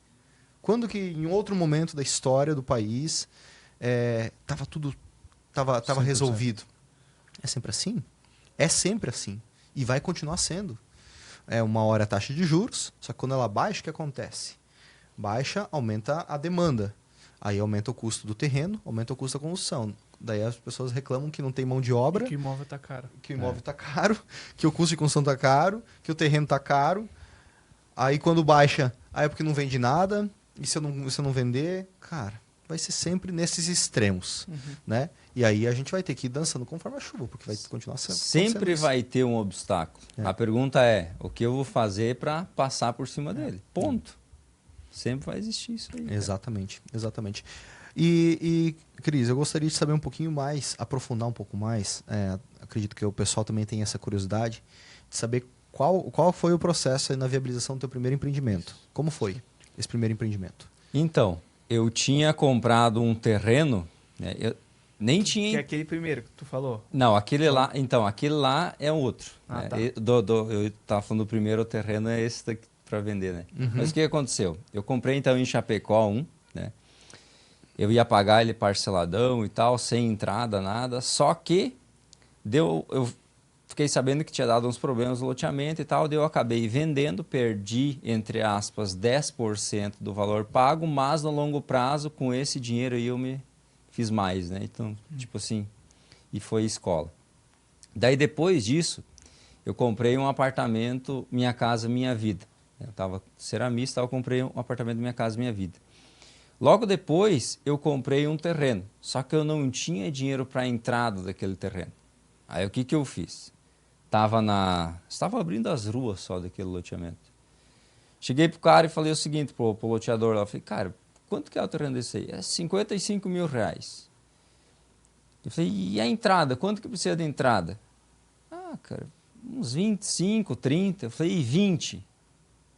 Quando que em outro momento da história do país... tava resolvido. É sempre assim? É sempre assim. E vai continuar sendo. Uma hora a taxa de juros, só que quando ela baixa, o que acontece? Baixa, aumenta a demanda. Aí aumenta o custo do terreno, aumenta o custo da construção. Daí as pessoas reclamam que não tem mão de obra. Que o imóvel tá caro. Que o imóvel tá caro, que o custo de construção tá caro, que o terreno tá caro. Aí quando baixa, aí é porque não vende nada. E se eu não vender, cara... vai ser sempre nesses extremos, né? E aí a gente vai ter que ir dançando conforme a chuva, porque vai continuar sendo. Sempre vai ter um obstáculo. A pergunta é, o que eu vou fazer para passar por cima dele? Ponto. Sempre vai existir isso aí. Exatamente. E, Cris, eu gostaria de saber um pouquinho mais, aprofundar um pouco mais, acredito que o pessoal também tem essa curiosidade, de saber qual foi o processo aí na viabilização do teu primeiro empreendimento. Como foi esse primeiro empreendimento? Então, eu tinha comprado um terreno, né? Eu nem tinha... Que é aquele primeiro que tu falou? Não, aquele lá é outro. Ah, né? tá. Eu estava falando do primeiro terreno, é esse daqui para vender, né? Mas o que aconteceu? Eu comprei então em Chapecó né? Eu ia pagar ele parceladão e tal, sem entrada, nada. Só que eu fiquei sabendo que tinha dado uns problemas no loteamento e tal, daí eu acabei vendendo, perdi, entre aspas, 10% do valor pago, mas no longo prazo, com esse dinheiro aí eu me fiz mais, né? Então, tipo assim, e foi escola. Daí depois disso, eu comprei um apartamento, Minha Casa Minha Vida. Eu estava ceramista, eu comprei um apartamento Minha Casa Minha Vida. Logo depois, eu comprei um terreno, só que eu não tinha dinheiro para a entrada daquele terreno. Aí o que eu fiz? Estava abrindo as ruas só daquele loteamento. Cheguei pro cara e falei o seguinte pro loteador lá. Falei, cara, quanto que é o terreno desse aí? É 55 mil reais. Eu falei, e a entrada? Quanto que precisa de entrada? Ah, cara, uns 25, 30. Eu falei, e 20?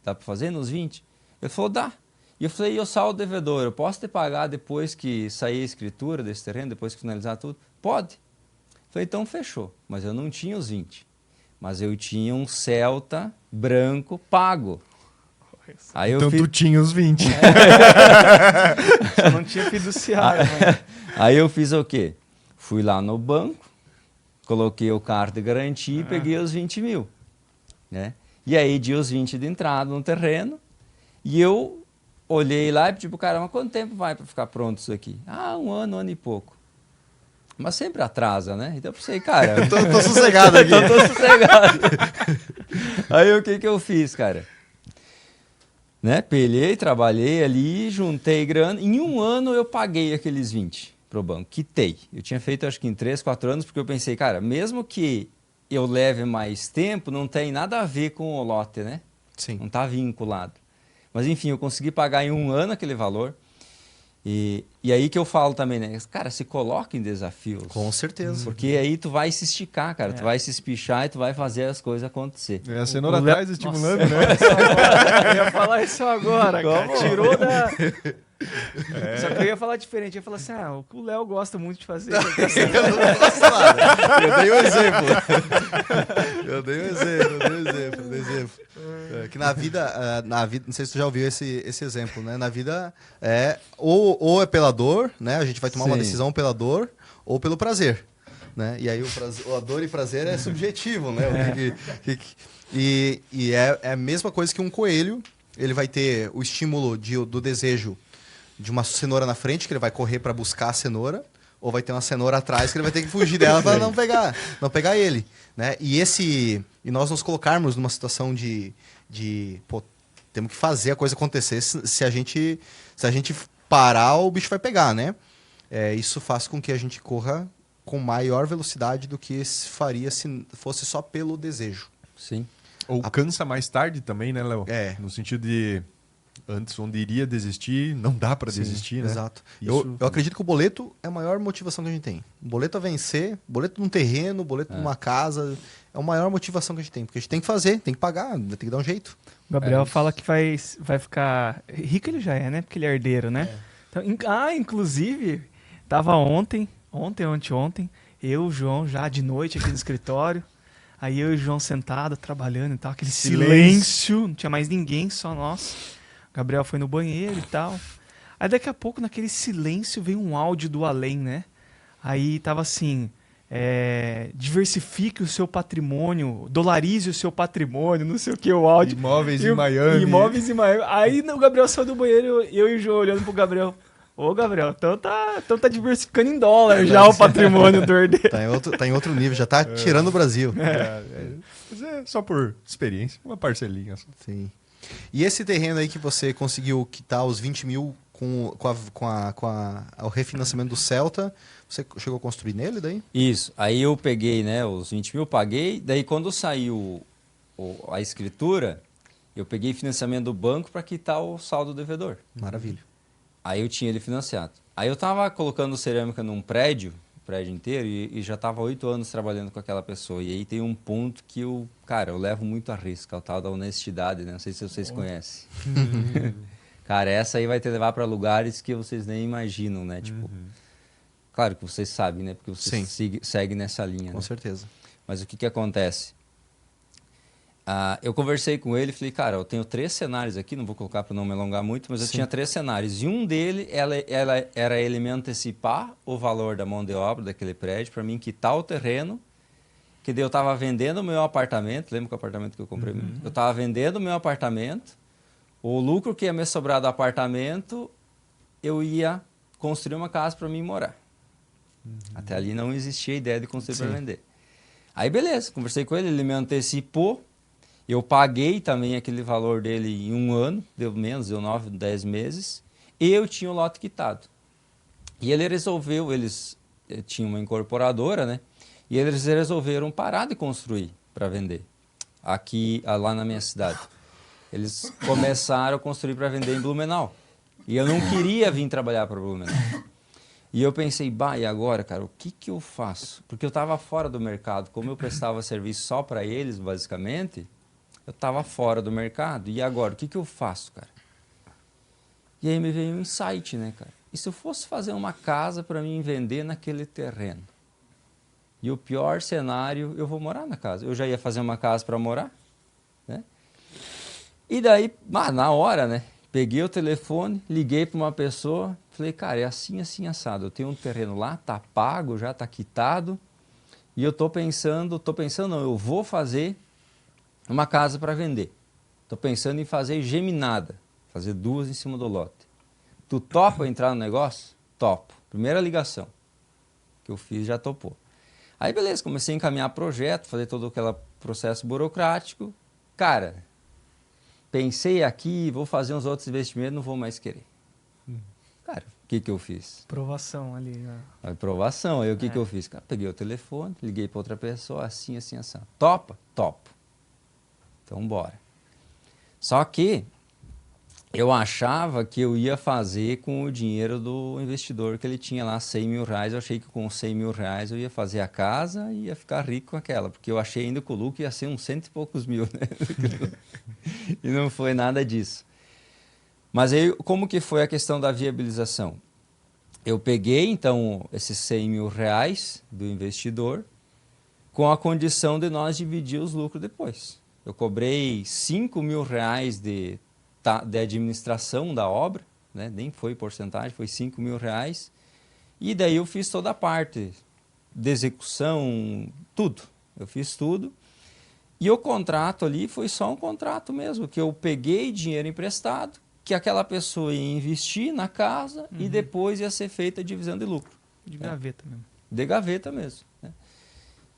Dá para fazer nos 20? Ele falou, dá. E eu falei, e eu saldo devedor, eu posso te pagar depois que sair a escritura desse terreno, depois que finalizar tudo? Pode. Eu falei, então fechou. Mas eu não tinha os 20. Mas eu tinha um Celta branco pago. Aí então tu tinha os 20. Eu não tinha fiduciário. Aí eu fiz o quê? Fui lá no banco, coloquei o carro de garantia e peguei os 20 mil. Né? E aí dei os 20 de entrada no terreno e eu olhei lá e pedi pro cara, mas quanto tempo vai para ficar pronto isso aqui? Ah, um ano e pouco. Mas sempre atrasa, né? Então eu pensei, cara... tô sossegado aqui. Tô sossegado. Aí o que eu fiz, cara? Né? Pelhei, trabalhei ali, juntei grana. Em um ano eu paguei aqueles 20 pro banco, quitei. Eu tinha feito acho que em 3, 4 anos, porque eu pensei, cara, mesmo que eu leve mais tempo, não tem nada a ver com o lote, né? Sim. Não tá vinculado. Mas enfim, eu consegui pagar em um ano aquele valor. E aí que eu falo também, né? Cara, se coloca em desafios. Com certeza. Porque aí tu vai se esticar, cara. Tu vai se espichar e tu vai fazer as coisas acontecer. É a cenoura atrás estimulando, Nossa, né? Eu ia falar isso agora, cara. Como? Tirou da... Só que eu ia falar diferente. Eu ia falar assim, o que o Léo gosta muito de fazer. Eu não posso nada. Eu dei um exemplo. Eu dei um exemplo. É, que na vida, não sei se tu já ouviu esse exemplo, né? Na vida ou é pela dor, né? A gente vai tomar uma decisão pela dor ou pelo prazer, né? E aí a dor e prazer é subjetivo, né? E é a mesma coisa que um coelho. Ele vai ter o estímulo do desejo de uma cenoura na frente, que ele vai correr para buscar a cenoura, ou vai ter uma cenoura atrás que ele vai ter que fugir dela para não pegar ele, né? E nós nos colocarmos numa situação de pô, temos que fazer a coisa acontecer. Se a gente parar, o bicho vai pegar, né? Isso faz com que a gente corra com maior velocidade do que faria se fosse só pelo desejo. Sim. Ou cansa mais tarde também, né, Léo? No sentido de antes, onde iria desistir, não dá para desistir, né? Exato. Eu acredito que o boleto é a maior motivação que a gente tem. Boleto a vencer, boleto num terreno, boleto numa casa, é a maior motivação que a gente tem. Porque a gente tem que fazer, tem que pagar, tem que dar um jeito. O Gabriel fala que vai ficar... Rico ele já é, né? Porque ele é herdeiro, né? Então, inclusive, tava ontem, anteontem, eu e o João já de noite aqui no escritório. Aí eu e o João sentado, trabalhando e tal, aquele silêncio, não tinha mais ninguém, só nós. O Gabriel foi no banheiro e tal. Aí daqui a pouco, naquele silêncio, veio um áudio do além, né? Aí tava assim, diversifique o seu patrimônio, dolarize o seu patrimônio, não sei o que, o áudio. Imóveis em Miami. Imóveis em Miami. Aí o Gabriel saiu do banheiro, eu e o João olhando pro Gabriel. Ô, Gabriel, então tá diversificando em dólar já o patrimônio do herdeiro. Tá em outro nível, já tá tirando o Brasil. Mas é só por experiência, uma parcelinha só. Sim. E esse terreno aí que você conseguiu quitar os 20 mil com o refinanciamento do Celta, você chegou a construir nele daí? Isso. Aí eu peguei, né, os 20 mil, paguei. Daí quando saiu a escritura, eu peguei financiamento do banco para quitar o saldo devedor. Maravilha. Aí eu tinha ele financiado. Aí eu tava colocando cerâmica num prédio inteiro, e já tava 8 anos trabalhando com aquela pessoa. E aí tem um ponto que eu levo muito a risco, é o tal da honestidade, né? Não sei se vocês conhecem. Cara, essa aí vai te levar para lugares que vocês nem imaginam, né? Tipo, claro que vocês sabem, né? Porque vocês seguem nessa linha. Com certeza. Mas o que acontece? Eu conversei com ele e falei, cara, eu tenho 3 cenários aqui, não vou colocar para não me alongar muito, mas eu tinha 3 cenários. E um dele era ele me antecipar o valor da mão de obra daquele prédio, para mim quitar o terreno, que daí eu estava vendendo o meu apartamento, lembra que o apartamento que eu comprei? Eu estava vendendo o meu apartamento, o lucro que ia me sobrar do apartamento, eu ia construir uma casa para mim morar. Até ali não existia a ideia de construir para vender. Aí beleza, conversei com ele, ele me antecipou. Eu paguei também aquele valor dele em 1 ano, deu menos, deu 9, 10 meses, e eu tinha o lote quitado. E ele resolveu, eles tinham uma incorporadora, né? E eles resolveram parar de construir para vender, lá na minha cidade. Eles começaram a construir para vender em Blumenau. E eu não queria vir trabalhar para Blumenau. E eu pensei, e agora, cara, o que eu faço? Porque eu estava fora do mercado, como eu prestava serviço só para eles, basicamente... Eu estava fora do mercado. E agora, o que eu faço, cara? E aí me veio um insight, né, cara? E se eu fosse fazer uma casa para mim vender naquele terreno? E o pior cenário, eu vou morar na casa. Eu já ia fazer uma casa para morar, né? E daí, na hora, né? Peguei o telefone, liguei para uma pessoa, falei, cara, é assim, assim, assado. Eu tenho um terreno lá, tá pago, já tá quitado. E eu tô pensando não, eu vou fazer uma casa para vender. Estou pensando em fazer geminada, fazer 2 em cima do lote. Tu topa entrar no negócio? Topo. Primeira ligação que eu fiz, já topou. Aí beleza, comecei a encaminhar projeto, fazer todo aquele processo burocrático. Cara, pensei aqui, vou fazer uns outros investimentos, não vou mais querer. Cara, o que eu fiz? Aprovação ali. Né? Aprovação. Aí o que eu fiz? Cara, peguei o telefone, liguei para outra pessoa, assim, assim, assim. Topa? Topo. Então, bora. Só que eu achava que eu ia fazer com o dinheiro do investidor que ele tinha lá, 100 mil reais. Eu achei que com 100 mil reais eu ia fazer a casa e ia ficar rico com aquela. Porque eu achei ainda que o lucro ia ser uns 100 e poucos mil, né? E não foi nada disso. Mas aí, como que foi a questão da viabilização? Eu peguei, então, esses 100 mil reais do investidor com a condição de nós dividir os lucros depois. Eu cobrei 5 mil reais de administração da obra, né? Nem foi porcentagem, foi 5 mil reais. E daí eu fiz toda a parte de execução, tudo. Eu fiz tudo. E o contrato ali foi só um contrato mesmo, que eu peguei dinheiro emprestado, que aquela pessoa ia investir na casa e depois ia ser feita a divisão de lucro. De gaveta mesmo. De gaveta mesmo. Né?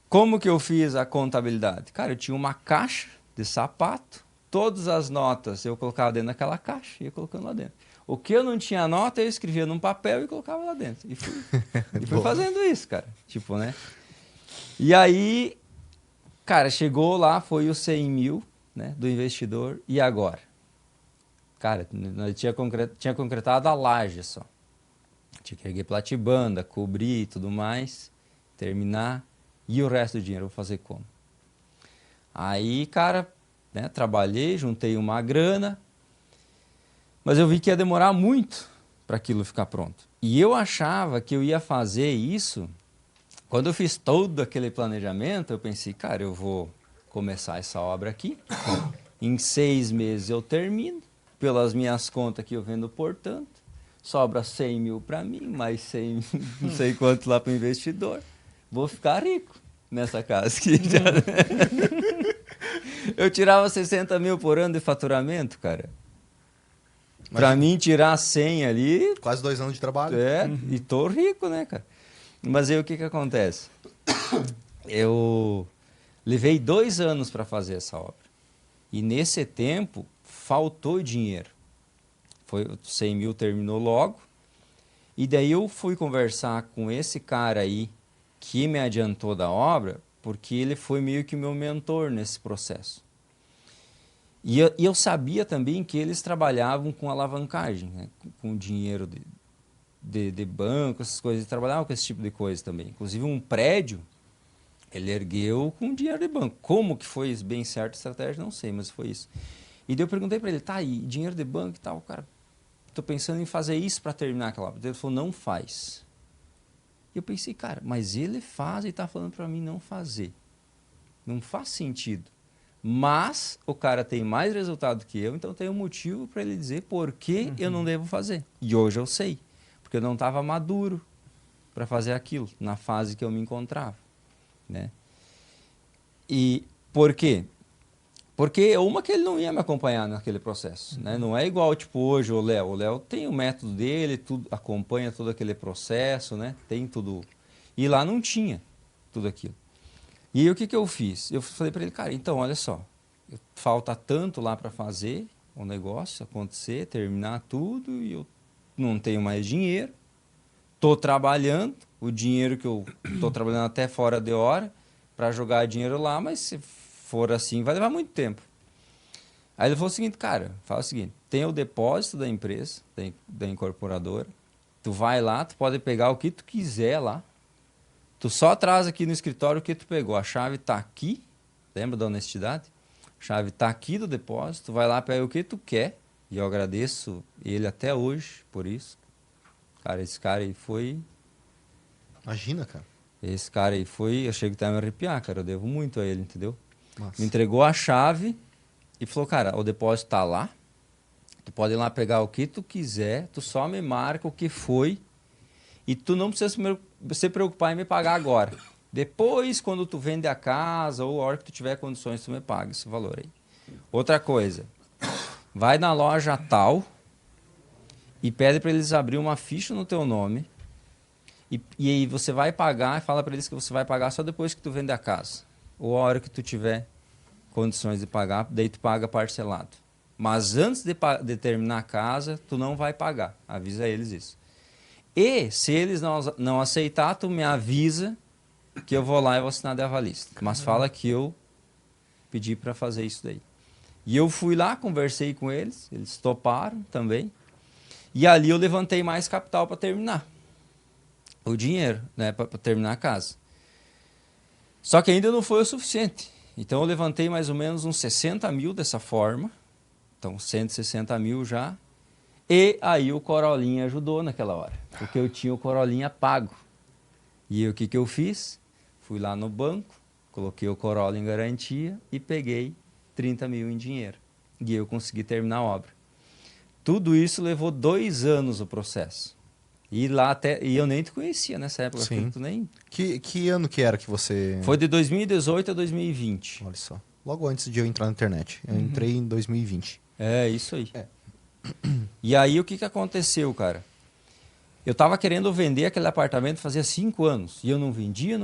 Como que eu fiz a contabilidade? Cara, eu tinha uma caixa de sapato, todas as notas eu colocava dentro daquela caixa e ia colocando lá dentro. O que eu não tinha nota, eu escrevia num papel e colocava lá dentro. E fui fazendo isso, cara. Tipo, né? E aí, cara, chegou lá, foi os 100 mil, né, do investidor. E agora? Cara, nós tinha concretado a laje só. Tinha que erguer platibanda, cobrir e tudo mais, terminar. E o resto do dinheiro eu vou fazer como? Aí, cara, né, trabalhei, juntei uma grana, mas eu vi que ia demorar muito para aquilo ficar pronto. E eu achava que eu ia fazer isso. Quando eu fiz todo aquele planejamento, eu pensei, cara, eu vou começar essa obra aqui. Em 6 meses eu termino. Pelas minhas contas que eu vendo por tanto. Sobra 100 mil para mim, mais 100, não sei quanto lá para o investidor. Vou ficar rico nessa casa aqui. Eu tirava 60 mil por ano de faturamento, cara. Para mim, tirar 100 ali... Quase 2 anos de trabalho. E tô rico, né, cara? Mas aí o que acontece? Eu levei 2 anos para fazer essa obra. E nesse tempo, faltou dinheiro. Foi 100 mil terminou logo. E daí eu fui conversar com esse cara aí, que me adiantou da obra, porque ele foi meio que meu mentor nesse processo. E eu sabia também que eles trabalhavam com alavancagem, né? Com dinheiro de banco, essas coisas, eles trabalhavam com esse tipo de coisa também. Inclusive um prédio, ele ergueu com dinheiro de banco. Como que foi bem certo a estratégia, não sei, mas foi isso. E daí eu perguntei para ele, tá aí, dinheiro de banco e tal, cara, tô pensando em fazer isso para terminar aquela obra. Ele falou, não faz. Eu pensei, cara, mas ele faz e tá falando para mim não fazer. Não faz sentido. Mas o cara tem mais resultado que eu, então tem um motivo para ele dizer por que eu não devo fazer. E hoje eu sei, porque eu não estava maduro para fazer aquilo, na fase que eu me encontrava. Né? E por quê? Porque uma que ele não ia me acompanhar naquele processo. Né? Não é igual tipo hoje o Léo. O Léo tem o método dele, tudo, acompanha todo aquele processo, né? Tem tudo. E lá não tinha tudo aquilo. E aí o que eu fiz? Eu falei para ele, cara, então olha só, falta tanto lá para fazer o negócio acontecer, terminar tudo, e eu não tenho mais dinheiro, estou trabalhando, o dinheiro que eu estou trabalhando até fora de hora, para jogar dinheiro lá, mas se for assim vai levar muito tempo. Aí ele falou o seguinte, cara, fala o seguinte, tem o depósito da empresa, da incorporadora, tu vai lá, tu pode pegar o que tu quiser lá, tu só traz aqui no escritório o que tu pegou. A chave está aqui. Lembra da honestidade? A chave está aqui do depósito. Tu vai lá, pega o que tu quer. E eu agradeço ele até hoje por isso. Cara, esse cara aí foi... Imagina, cara. Esse cara aí foi... Eu chego até a me arrepiar, cara. Eu devo muito a ele, entendeu? Nossa. Me entregou a chave e falou, cara, o depósito está lá. Tu pode ir lá pegar o que tu quiser. Tu só me marca o que foi. E tu não precisa se preocupar em me pagar agora. Depois, quando tu vende a casa ou a hora que tu tiver condições, tu me paga esse valor aí. Outra coisa, vai na loja tal e pede para eles abrir uma ficha no teu nome e aí você vai pagar e fala para eles que você vai pagar só depois que tu vende a casa. Ou a hora que tu tiver condições de pagar, daí tu paga parcelado. Mas antes de terminar a casa, tu não vai pagar. Avisa eles isso. E, se eles não aceitar, tu me avisa que eu vou lá e vou assinar de avalista. Mas fala que eu pedi para fazer isso daí. E eu fui lá, conversei com eles toparam também. E ali eu levantei mais capital para terminar o dinheiro, né, para terminar a casa. Só que ainda não foi o suficiente. Então eu levantei mais ou menos uns 60 mil dessa forma. Então 160 mil já. E aí o Corolinha ajudou naquela hora, porque eu tinha o Corolinha pago. E o que eu fiz? Fui lá no banco, coloquei o Corolla em garantia e peguei 30 mil em dinheiro. E eu consegui terminar a obra. Tudo isso levou 2 anos o processo. E eu nem te conhecia nessa época. Sim. Tu nem... Que ano que era que você... Foi de 2018 a 2020. Olha só. Logo antes de eu entrar na internet. Eu entrei em 2020. É, isso aí. E aí o que aconteceu, cara? Eu tava querendo vender aquele apartamento fazia 5 anos. E eu não vendia.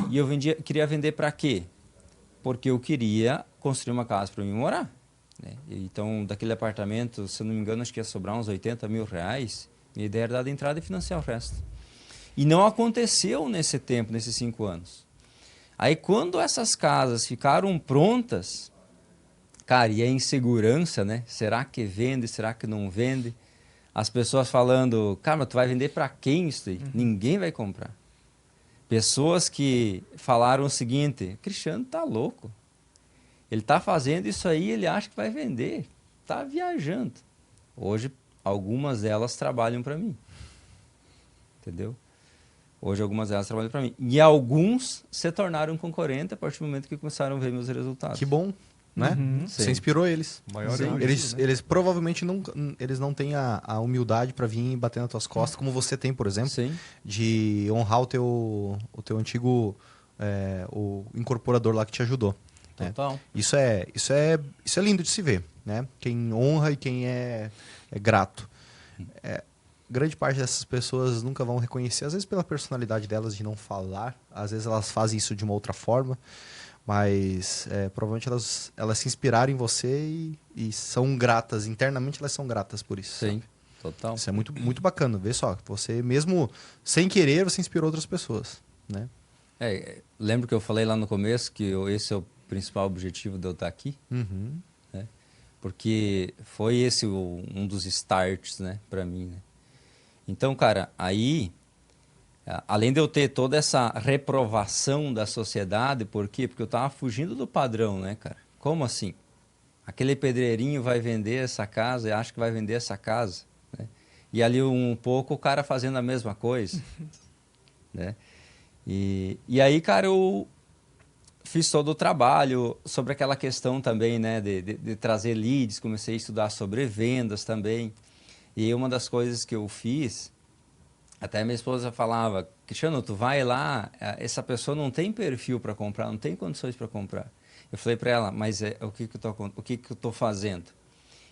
E eu queria vender para quê? Porque eu queria construir uma casa para mim morar. Né? Então, daquele apartamento, se eu não me engano, acho que ia sobrar uns 80 mil reais. Minha ideia era dar de entrada e financiar o resto. E não aconteceu nesse tempo, nesses 5 anos. Aí, quando essas casas ficaram prontas, cara, e a insegurança, né? Será que vende? Será que não vende? As pessoas falando, cara, mas tu vai vender para quem isso aí? Ninguém vai comprar. Pessoas que falaram o seguinte, Cristiano tá louco. Ele tá fazendo isso aí, ele acha que vai vender. Tá viajando. Hoje, algumas delas trabalham para mim. Entendeu? Hoje, algumas delas trabalham para mim. E alguns se tornaram concorrentes a partir do momento que começaram a ver meus resultados. Que bom, né? Você inspirou eles. Maior Sim. elogio, né? Eles provavelmente eles não têm a humildade para vir bater nas tuas costas, como você tem, por exemplo, Sim. de honrar o teu antigo o incorporador lá que te ajudou. Né? Total. Isso é lindo de se ver, né? Quem honra e quem é grato. Grande parte dessas pessoas nunca vão reconhecer, às vezes pela personalidade delas de não falar, às vezes elas fazem isso de uma outra forma, mas provavelmente elas se inspiraram em você e são gratas, internamente elas são gratas por isso. Sim, Sabe? total. Isso é muito, muito bacana, vê só, você mesmo sem querer, você inspirou outras pessoas, né? Lembro que eu falei lá no começo que esse é o principal objetivo de eu estar aqui, Uhum. né? Porque foi esse um dos starts, né, para mim, né? Então, cara, aí, além de eu ter toda essa reprovação da sociedade, por quê? Porque eu tava fugindo do padrão, né, cara? Como assim? Aquele pedreirinho vai vender essa casa e acha que vai vender essa casa, né? E ali um pouco o cara fazendo a mesma coisa, né? E aí, cara, eu fiz todo o trabalho sobre aquela questão também, né, de trazer leads, comecei a estudar sobre vendas também. E uma das coisas que eu fiz, até minha esposa falava, Cristiano, tu vai lá, essa pessoa não tem perfil para comprar, não tem condições para comprar. Eu falei para ela, mas o que eu tô fazendo?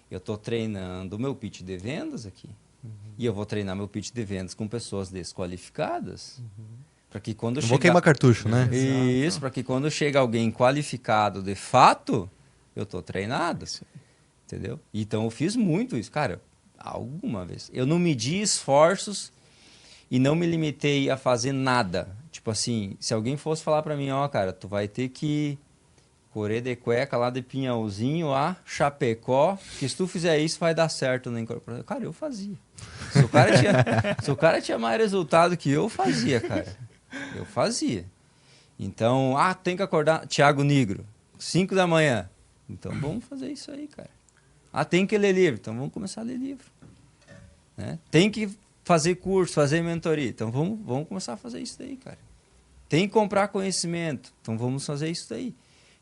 Eu estou treinando o meu pitch de vendas aqui. E eu vou treinar meu pitch de vendas com pessoas desqualificadas. Para que quando Não vou queimar cartucho, né? Isso, para que quando chega alguém qualificado de fato, eu estou treinado. Entendeu? Então eu fiz muito isso, cara. Alguma vez. Eu não medi esforços e não me limitei a fazer nada. Tipo assim, se alguém fosse falar para mim, ó, cara, tu vai ter que correr de cueca lá de Pinhalzinho a Chapecó, que se tu fizer isso vai dar certo na incorporação. Cara, eu fazia. Se o cara tinha mais resultado que eu fazia, cara. Eu fazia. Então, tem que acordar, Thiago Nigro, 5 da manhã. Então vamos fazer isso aí, cara. Tem que ler livro, então vamos começar a ler livro. Né? Tem que fazer curso, fazer mentoria, então vamos começar a fazer isso daí, cara. Tem que comprar conhecimento, então vamos fazer isso daí.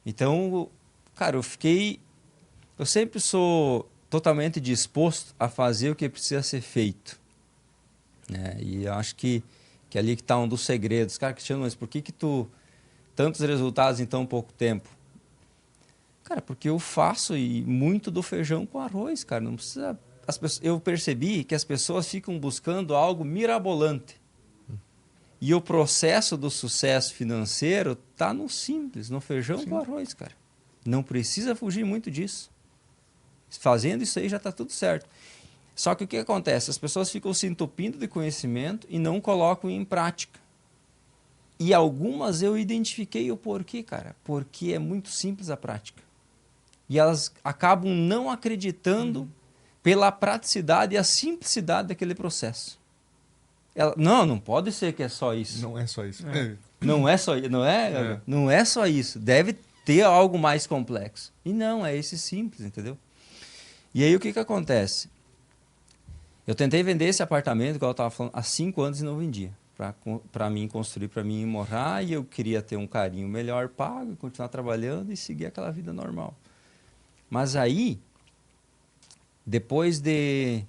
Então, cara, eu sempre sou totalmente disposto a fazer o que precisa ser feito. Né? E eu acho que ali que está um dos segredos. Cara, Cristiano, mas por que tu tantos resultados em tão pouco tempo? Cara, porque eu faço muito do feijão com arroz, cara. Não precisa. Eu percebi que as pessoas ficam buscando algo mirabolante. E o processo do sucesso financeiro tá no simples, no feijão com arroz, cara. Não precisa fugir muito disso. Fazendo isso aí já está tudo certo. Só que o que acontece? As pessoas ficam se entupindo de conhecimento e não colocam em prática. E algumas eu identifiquei o porquê, cara. Porque é muito simples a prática. E elas acabam não acreditando pela praticidade e a simplicidade daquele processo. Não pode ser que é só isso. Não é só isso. Não é só isso, não é? Não é só isso. Deve ter algo mais complexo. E não, é esse simples, entendeu? E aí o que acontece? Eu tentei vender esse apartamento, igual eu estava falando, há 5 anos e não vendia. Para mim construir, para mim morar, e eu queria ter um carinho melhor pago, continuar trabalhando e seguir aquela vida normal. Mas aí, depois de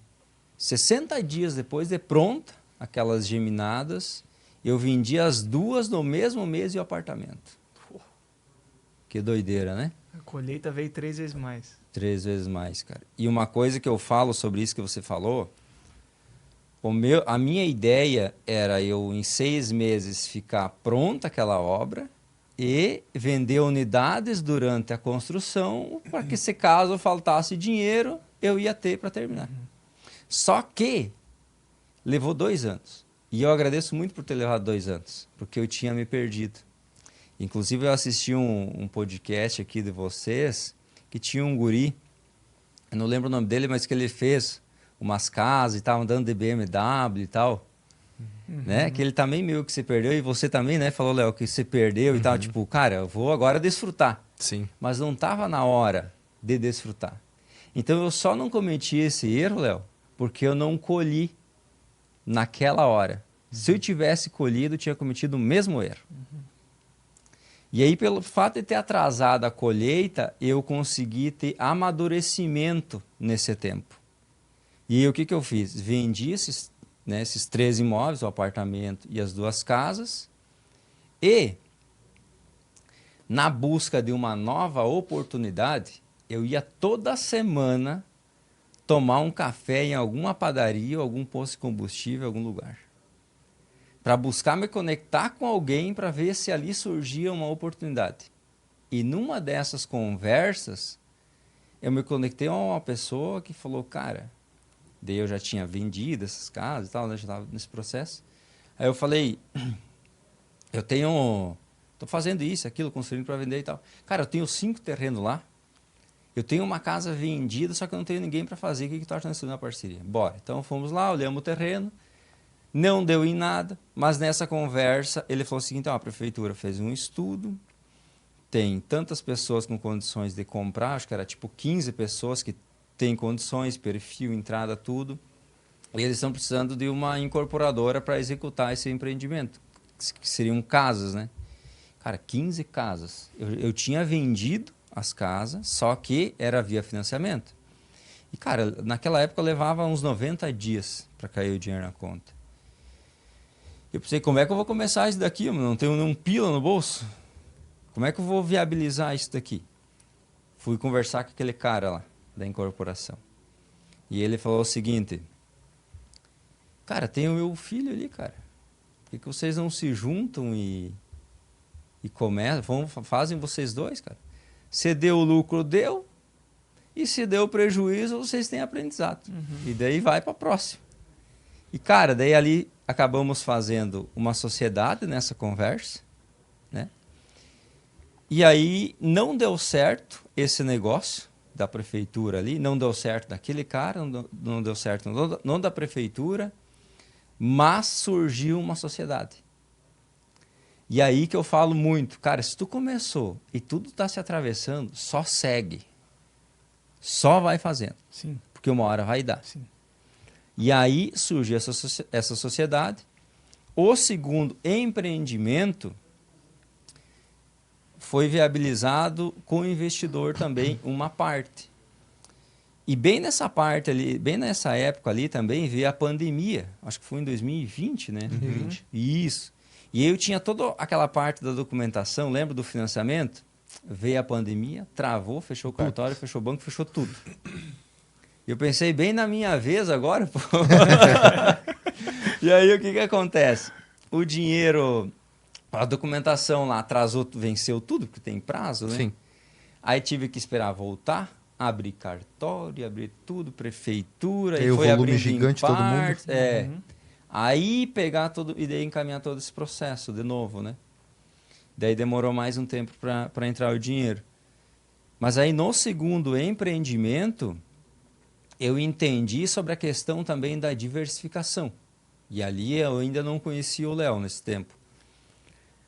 60 dias depois de pronta, aquelas geminadas, eu vendi as 2 no mesmo mês e o apartamento. Que doideira, né? A colheita veio 3 vezes mais. 3 vezes mais, cara. E uma coisa que eu falo sobre isso que você falou, a minha ideia era eu, em 6 meses, ficar pronta aquela obra e vender unidades durante a construção para que, se caso faltasse dinheiro, eu ia ter para terminar. Só que levou 2 anos. E eu agradeço muito por ter levado 2 anos, porque eu tinha me perdido. Inclusive, eu assisti um podcast aqui de vocês, que tinha um guri, eu não lembro o nome dele, mas que ele fez umas casas e tava andando de BMW e tal, né? Que ele também meio que se perdeu, e você também, né? Falou, Léo, que se perdeu e tal, tipo, cara, eu vou agora desfrutar. Sim. Mas não tava na hora de desfrutar. Então, eu só não cometi esse erro, Léo, porque eu não colhi naquela hora. Se eu tivesse colhido, eu tinha cometido o mesmo erro. E aí, pelo fato de ter atrasado a colheita, eu consegui ter amadurecimento nesse tempo. E aí, o que eu fiz? Vendi esses 3 imóveis, o apartamento e as 2 casas, e, na busca de uma nova oportunidade, eu ia toda semana tomar um café em alguma padaria ou algum posto de combustível, em algum lugar, para buscar me conectar com alguém para ver se ali surgia uma oportunidade. E numa dessas conversas, eu me conectei a uma pessoa que falou, cara, daí eu já tinha vendido essas casas e tal, né, já estava nesse processo. Aí eu falei, tô fazendo isso, aquilo, construindo para vender e tal. Cara, eu tenho 5 terrenos lá, eu tenho uma casa vendida, só que eu não tenho ninguém para fazer, o que tu acha nessa na parceria? Bora. Então fomos lá, olhamos o terreno, não deu em nada, mas nessa conversa ele falou o seguinte, a prefeitura fez um estudo, tem tantas pessoas com condições de comprar, acho que era tipo 15 pessoas que têm condições, perfil, entrada, tudo, e eles estão precisando de uma incorporadora para executar esse empreendimento, que seriam casas, né? Cara, 15 casas. Eu tinha vendido as casas, só que era via financiamento. E, cara, naquela época eu levava uns 90 dias para cair o dinheiro na conta. Eu pensei, como é que eu vou começar isso daqui? Eu não tenho nenhum pila no bolso. Como é que eu vou viabilizar isso daqui? Fui conversar com aquele cara lá, da incorporação. E ele falou o seguinte, cara, tem o meu filho ali, cara. Por que vocês não se juntam e começam, fazem vocês dois, cara? Se deu o lucro, deu. E se deu prejuízo, vocês têm aprendizado. E daí vai para a próxima. E, cara, daí ali acabamos fazendo uma sociedade nessa conversa, né? E aí não deu certo esse negócio da prefeitura ali, não deu certo daquele cara, não deu certo não da prefeitura, mas surgiu uma sociedade. E aí que eu falo muito, cara, se tu começou e tudo está se atravessando, só segue. Só vai fazendo. Sim. Porque uma hora vai dar. Sim. E aí surge essa sociedade. O segundo empreendimento foi viabilizado com o investidor também uma parte. E bem nessa parte ali, bem nessa época ali também veio a pandemia. Acho que foi em 2020, né? 2020. Isso. E eu tinha toda aquela parte da documentação, lembra do financiamento? Veio a pandemia, travou, fechou o cartório, fechou o banco, fechou tudo. Eu pensei bem na minha vez agora, pô. E aí o que acontece? O dinheiro, a documentação lá atrasou, venceu tudo, porque tem prazo, né? Sim. Aí tive que esperar voltar, abrir cartório, abrir tudo, prefeitura, Tem e o foi volume abrindo gigante em todo mundo. partes, Aí pegar todo e daí encaminhar todo esse processo de novo, né? Daí demorou mais um tempo para entrar o dinheiro. Mas aí no segundo empreendimento, eu entendi sobre a questão também da diversificação. E ali eu ainda não conhecia o Léo nesse tempo.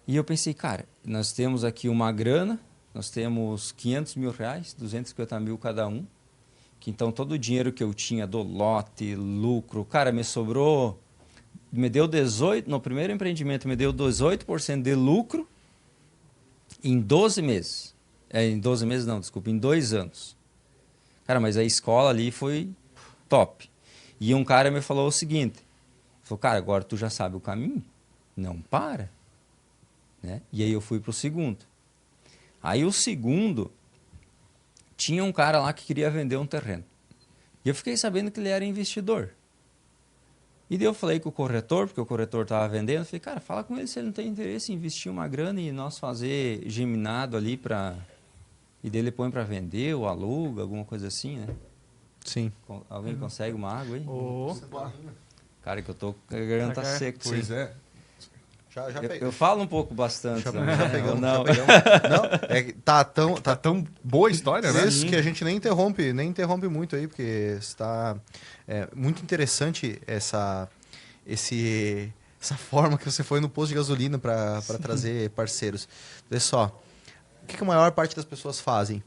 E eu pensei, cara, nós temos aqui uma grana, nós temos R$500 mil, 250 mil cada um. que então todo o dinheiro que eu tinha do lote, lucro, cara, me sobrou, me deu 18, no primeiro empreendimento me deu 18% de lucro em 12 meses. Em 12 meses não, desculpa, em 2 anos. Cara, mas a escola ali foi top. E um cara me falou o seguinte, falou, cara, agora tu já sabe o caminho, não para. Né? E aí eu fui pro segundo. Aí o segundo, tinha um cara lá que queria vender um terreno. E eu fiquei sabendo que ele era investidor. E daí eu falei com o corretor, porque o corretor estava vendendo, eu falei, cara, fala com ele se ele não tem interesse em investir uma grana e nós fazer geminado ali para... E daí ele põe para vender ou aluga, alguma coisa assim, né? Sim. Alguém consegue uma água aí? Ô, Cara, que eu tô com a garganta seca. Pois é. Já Eu falo um pouco bastante. Já, né? já pegamos, Não. já pegamos. Não, é que tá Tão boa a história, né? isso que a gente nem interrompe muito aí, porque está muito interessante essa forma que você foi no posto de gasolina para trazer parceiros. Vê só, o que a maior parte das pessoas fazem?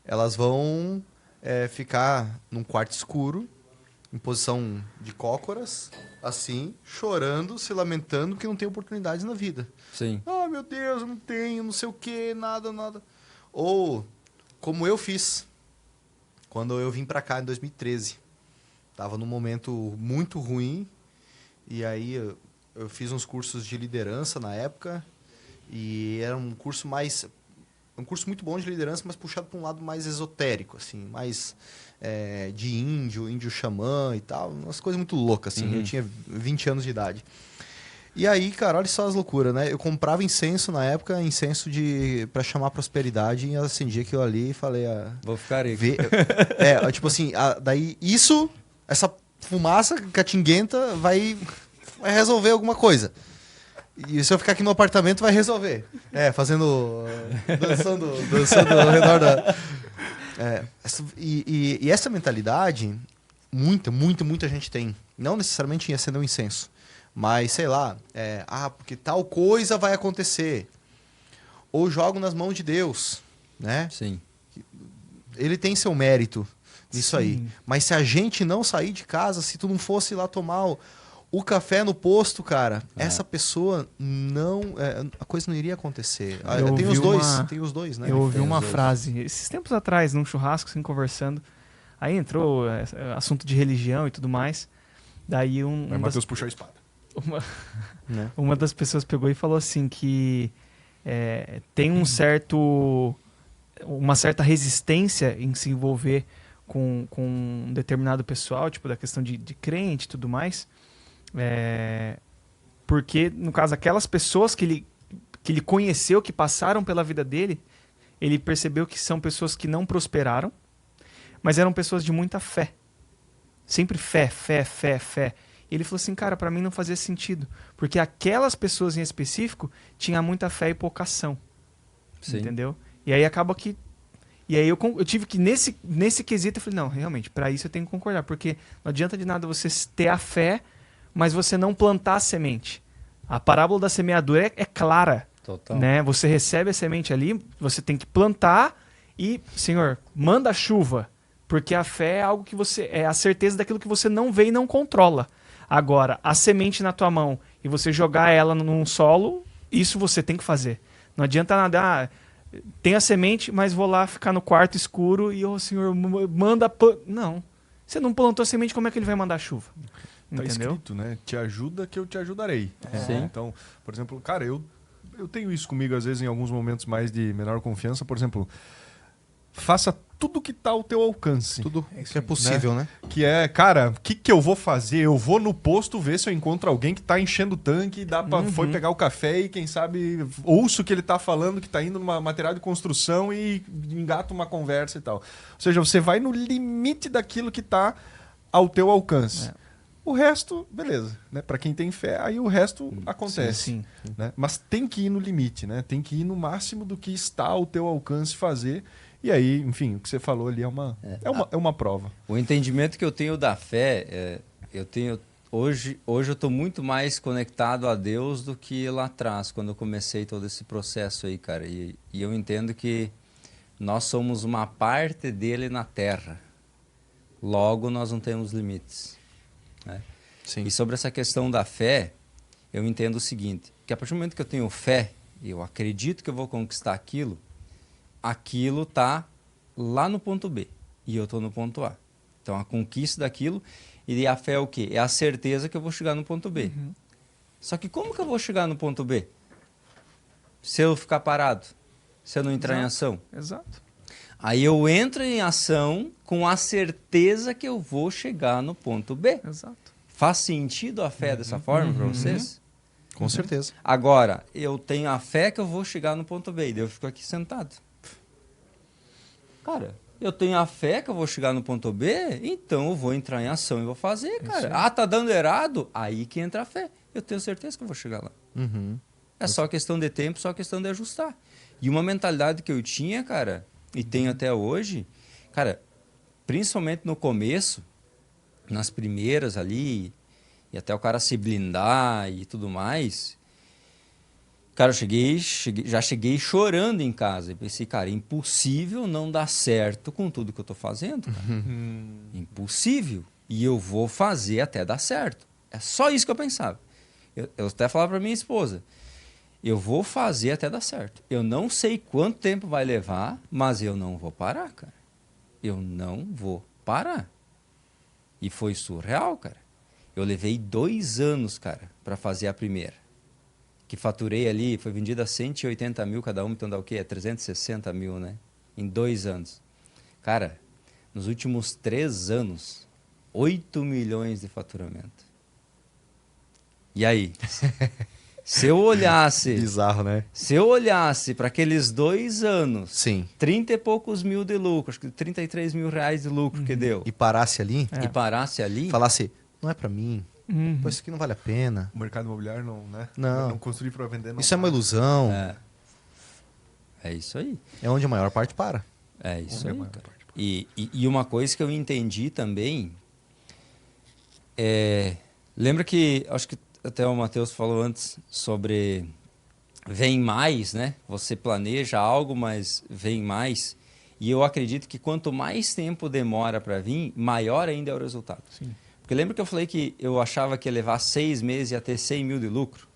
Elas vão ficar num quarto escuro, em posição de cócoras, assim, chorando, se lamentando que não tem oportunidades na vida. Sim. Ah, meu Deus, eu não tenho, não sei o que, nada. Ou, como eu fiz, quando eu vim pra cá em 2013. Tava num momento muito ruim, e aí eu fiz uns cursos de liderança na época, e era um curso muito bom de liderança, mas puxado para um lado mais esotérico, assim, mais de índio xamã e tal, umas coisas muito loucas, assim. Eu tinha 20 anos de idade. E aí, cara, olha só as loucuras, né? Eu comprava incenso na época, incenso para chamar prosperidade, e acendi aquilo ali e falei... Vou ficar rico. Tipo assim, daí essa fumaça catinguenta vai resolver alguma coisa. E se eu ficar aqui no apartamento, vai resolver. Dançando ao redor da... E essa mentalidade, muita gente tem. Não necessariamente em acender um incenso. Mas, sei lá, porque tal coisa vai acontecer. Ou jogo nas mãos de Deus, né? Sim. Ele tem seu mérito nisso Sim. aí. Mas se a gente não sair de casa, se tu não fosse lá tomar o café no posto, cara, essa pessoa não... a coisa não iria acontecer. Tem os dois, né? Eu ouvi Tem os uma dois. frase, esses tempos atrás, num churrasco, assim, conversando. Aí entrou assunto de religião e tudo mais. Daí Aí Matheus puxou a espada. Né? uma das pessoas pegou e falou assim que tem uma certa resistência em se envolver com um determinado pessoal, tipo da questão de crente e tudo mais, porque, no caso, aquelas pessoas que ele conheceu, que passaram pela vida dele, ele percebeu que são pessoas que não prosperaram, mas eram pessoas de muita fé. Sempre fé. E ele falou assim, cara, pra mim não fazia sentido, porque aquelas pessoas em específico tinham muita fé e pouca ação. Sim. Entendeu? E aí acaba que... E aí eu tive que, nesse quesito, eu falei, não, realmente, pra isso eu tenho que concordar, porque não adianta de nada você ter a fé, mas você não plantar a semente. A parábola da semeadura é clara. Total. Né? Você recebe a semente ali, você tem que plantar e, Senhor, manda a chuva, porque a fé é algo que é a certeza daquilo que você não vê e não controla. Agora, a semente na tua mão e você jogar ela num solo, isso você tem que fazer. Não adianta nada, tem a semente, mas vou lá ficar no quarto escuro e o Senhor manda... Não, você não plantou a semente, como é que ele vai mandar chuva? Tá Entendeu? escrito, né? Te ajuda que eu te ajudarei. Sim. Então, por exemplo, cara, eu tenho isso comigo às vezes em alguns momentos mais de menor confiança. Por exemplo, faça tudo que tá ao teu alcance. Tudo que é possível, né? Que é, cara, o que eu vou fazer? Eu vou no posto ver se eu encontro alguém que tá enchendo o tanque, foi pegar o café e, quem sabe, ouço o que ele tá falando, que tá indo numa material de construção e engata uma conversa e tal. Ou seja, você vai no limite daquilo que tá ao teu alcance. O resto, beleza, né? Para quem tem fé, aí o resto acontece. Sim. Né? Mas tem que ir no limite, né? Tem que ir no máximo do que está ao teu alcance fazer. E aí, enfim, o que você falou ali é uma prova. O entendimento que eu tenho da fé, hoje eu estou muito mais conectado a Deus do que lá atrás, quando eu comecei todo esse processo aí, cara. E eu entendo que nós somos uma parte dele na Terra. Logo, nós não temos limites. Né? Sim. E sobre essa questão da fé, eu entendo o seguinte, que a partir do momento que eu tenho fé, eu acredito que eu vou conquistar aquilo, aquilo está lá no ponto B e eu estou no ponto A. Então, a conquista daquilo, e a fé é o quê? É a certeza que eu vou chegar no ponto B. Só que como que eu vou chegar no ponto B? Se eu ficar parado, se eu não entrar em ação. Exato. Aí eu entro em ação com a certeza que eu vou chegar no ponto B. Exato. Faz sentido a fé dessa forma para vocês? Com certeza. Agora, eu tenho a fé que eu vou chegar no ponto B, e daí eu fico aqui sentado. Cara, eu tenho a fé que eu vou chegar no ponto B, então eu vou entrar em ação e vou fazer, cara. Ah, tá dando errado? Aí que entra a fé. Eu tenho certeza que eu vou chegar lá. Uhum. É só questão de tempo, só questão de ajustar. E uma mentalidade que eu tinha, cara, e tenho até hoje, cara, principalmente no começo, nas primeiras ali, e até o cara se blindar e tudo mais, cara, eu já cheguei chorando em casa. E pensei, cara, impossível não dar certo com tudo que eu tô fazendo, cara. Impossível. E eu vou fazer até dar certo. É só isso que eu pensava. Eu até falava para minha esposa, eu vou fazer até dar certo. Eu não sei quanto tempo vai levar, mas eu não vou parar, cara. Eu não vou parar. E foi surreal, cara. Eu levei 2 anos, cara, para fazer a primeira. Que faturei ali, foi vendida a 180 mil cada uma, então dá o quê? É 360 mil, né? Em 2 anos. Cara, nos últimos 3 anos, 8 milhões de faturamento. E aí? Se eu olhasse... Bizarro, né? Se eu olhasse para aqueles 2 anos, Sim. 30 e poucos mil de lucro, acho que 33 mil reais de lucro que deu, E parasse ali, e parasse ali... falasse, não é pra mim, pô, isso aqui não vale a pena. O mercado imobiliário não, né? Não. Não construir para vender, não. Isso é uma ilusão. É isso aí. É onde a maior parte para. É isso É aí, uma cara. parte. E uma coisa que eu entendi também é... Lembra que, acho que até o Matheus falou antes sobre vem mais, né? Você planeja algo, mas vem mais. E eu acredito que quanto mais tempo demora para vir, maior ainda é o resultado. Sim. Porque lembra que eu falei que eu achava que ia levar 6 meses e ia ter 100 mil de lucro?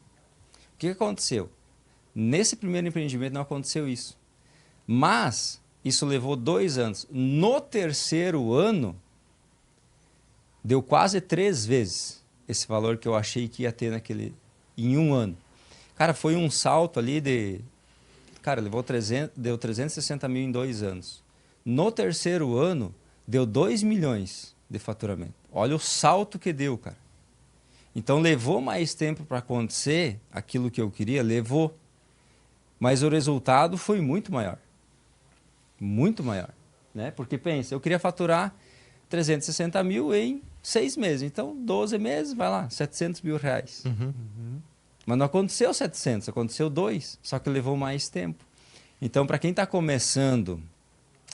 O que aconteceu? Nesse primeiro empreendimento não aconteceu isso. Mas isso levou 2 anos. No terceiro ano, deu quase 3 vezes esse valor que eu achei que ia ter em 1 ano. Cara, foi um salto ali de... Cara, deu 360 mil em 2 anos. No terceiro ano, deu 2 milhões de faturamento. Olha o salto que deu, cara. Então, levou mais tempo para acontecer aquilo que eu queria? Levou. Mas o resultado foi muito maior. Muito maior. Né? Porque, pensa, eu queria faturar 360 mil em 6 meses. Então, 12 meses, vai lá, 700 mil reais. Mas não aconteceu 700, aconteceu 2. Só que levou mais tempo. Então, para quem está começando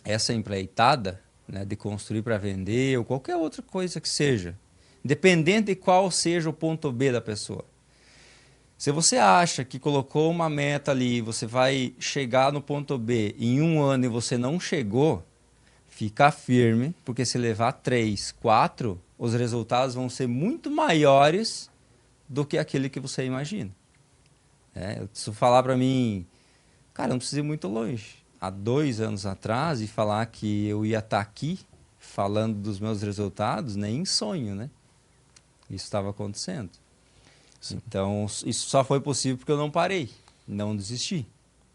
essa empreitada, né, de construir para vender ou qualquer outra coisa que seja, independente de qual seja o ponto B da pessoa. Se você acha que colocou uma meta ali, você vai chegar no ponto B em 1 ano e você não chegou, fica firme, porque se levar 3, 4, os resultados vão ser muito maiores do que aquele que você imagina. Se falar para mim, cara, não precisa ir muito longe. Há 2 anos atrás, e falar que eu ia estar aqui falando dos meus resultados, nem em sonho, né? Isso estava acontecendo. Sim. Então, isso só foi possível porque eu não parei, não desisti.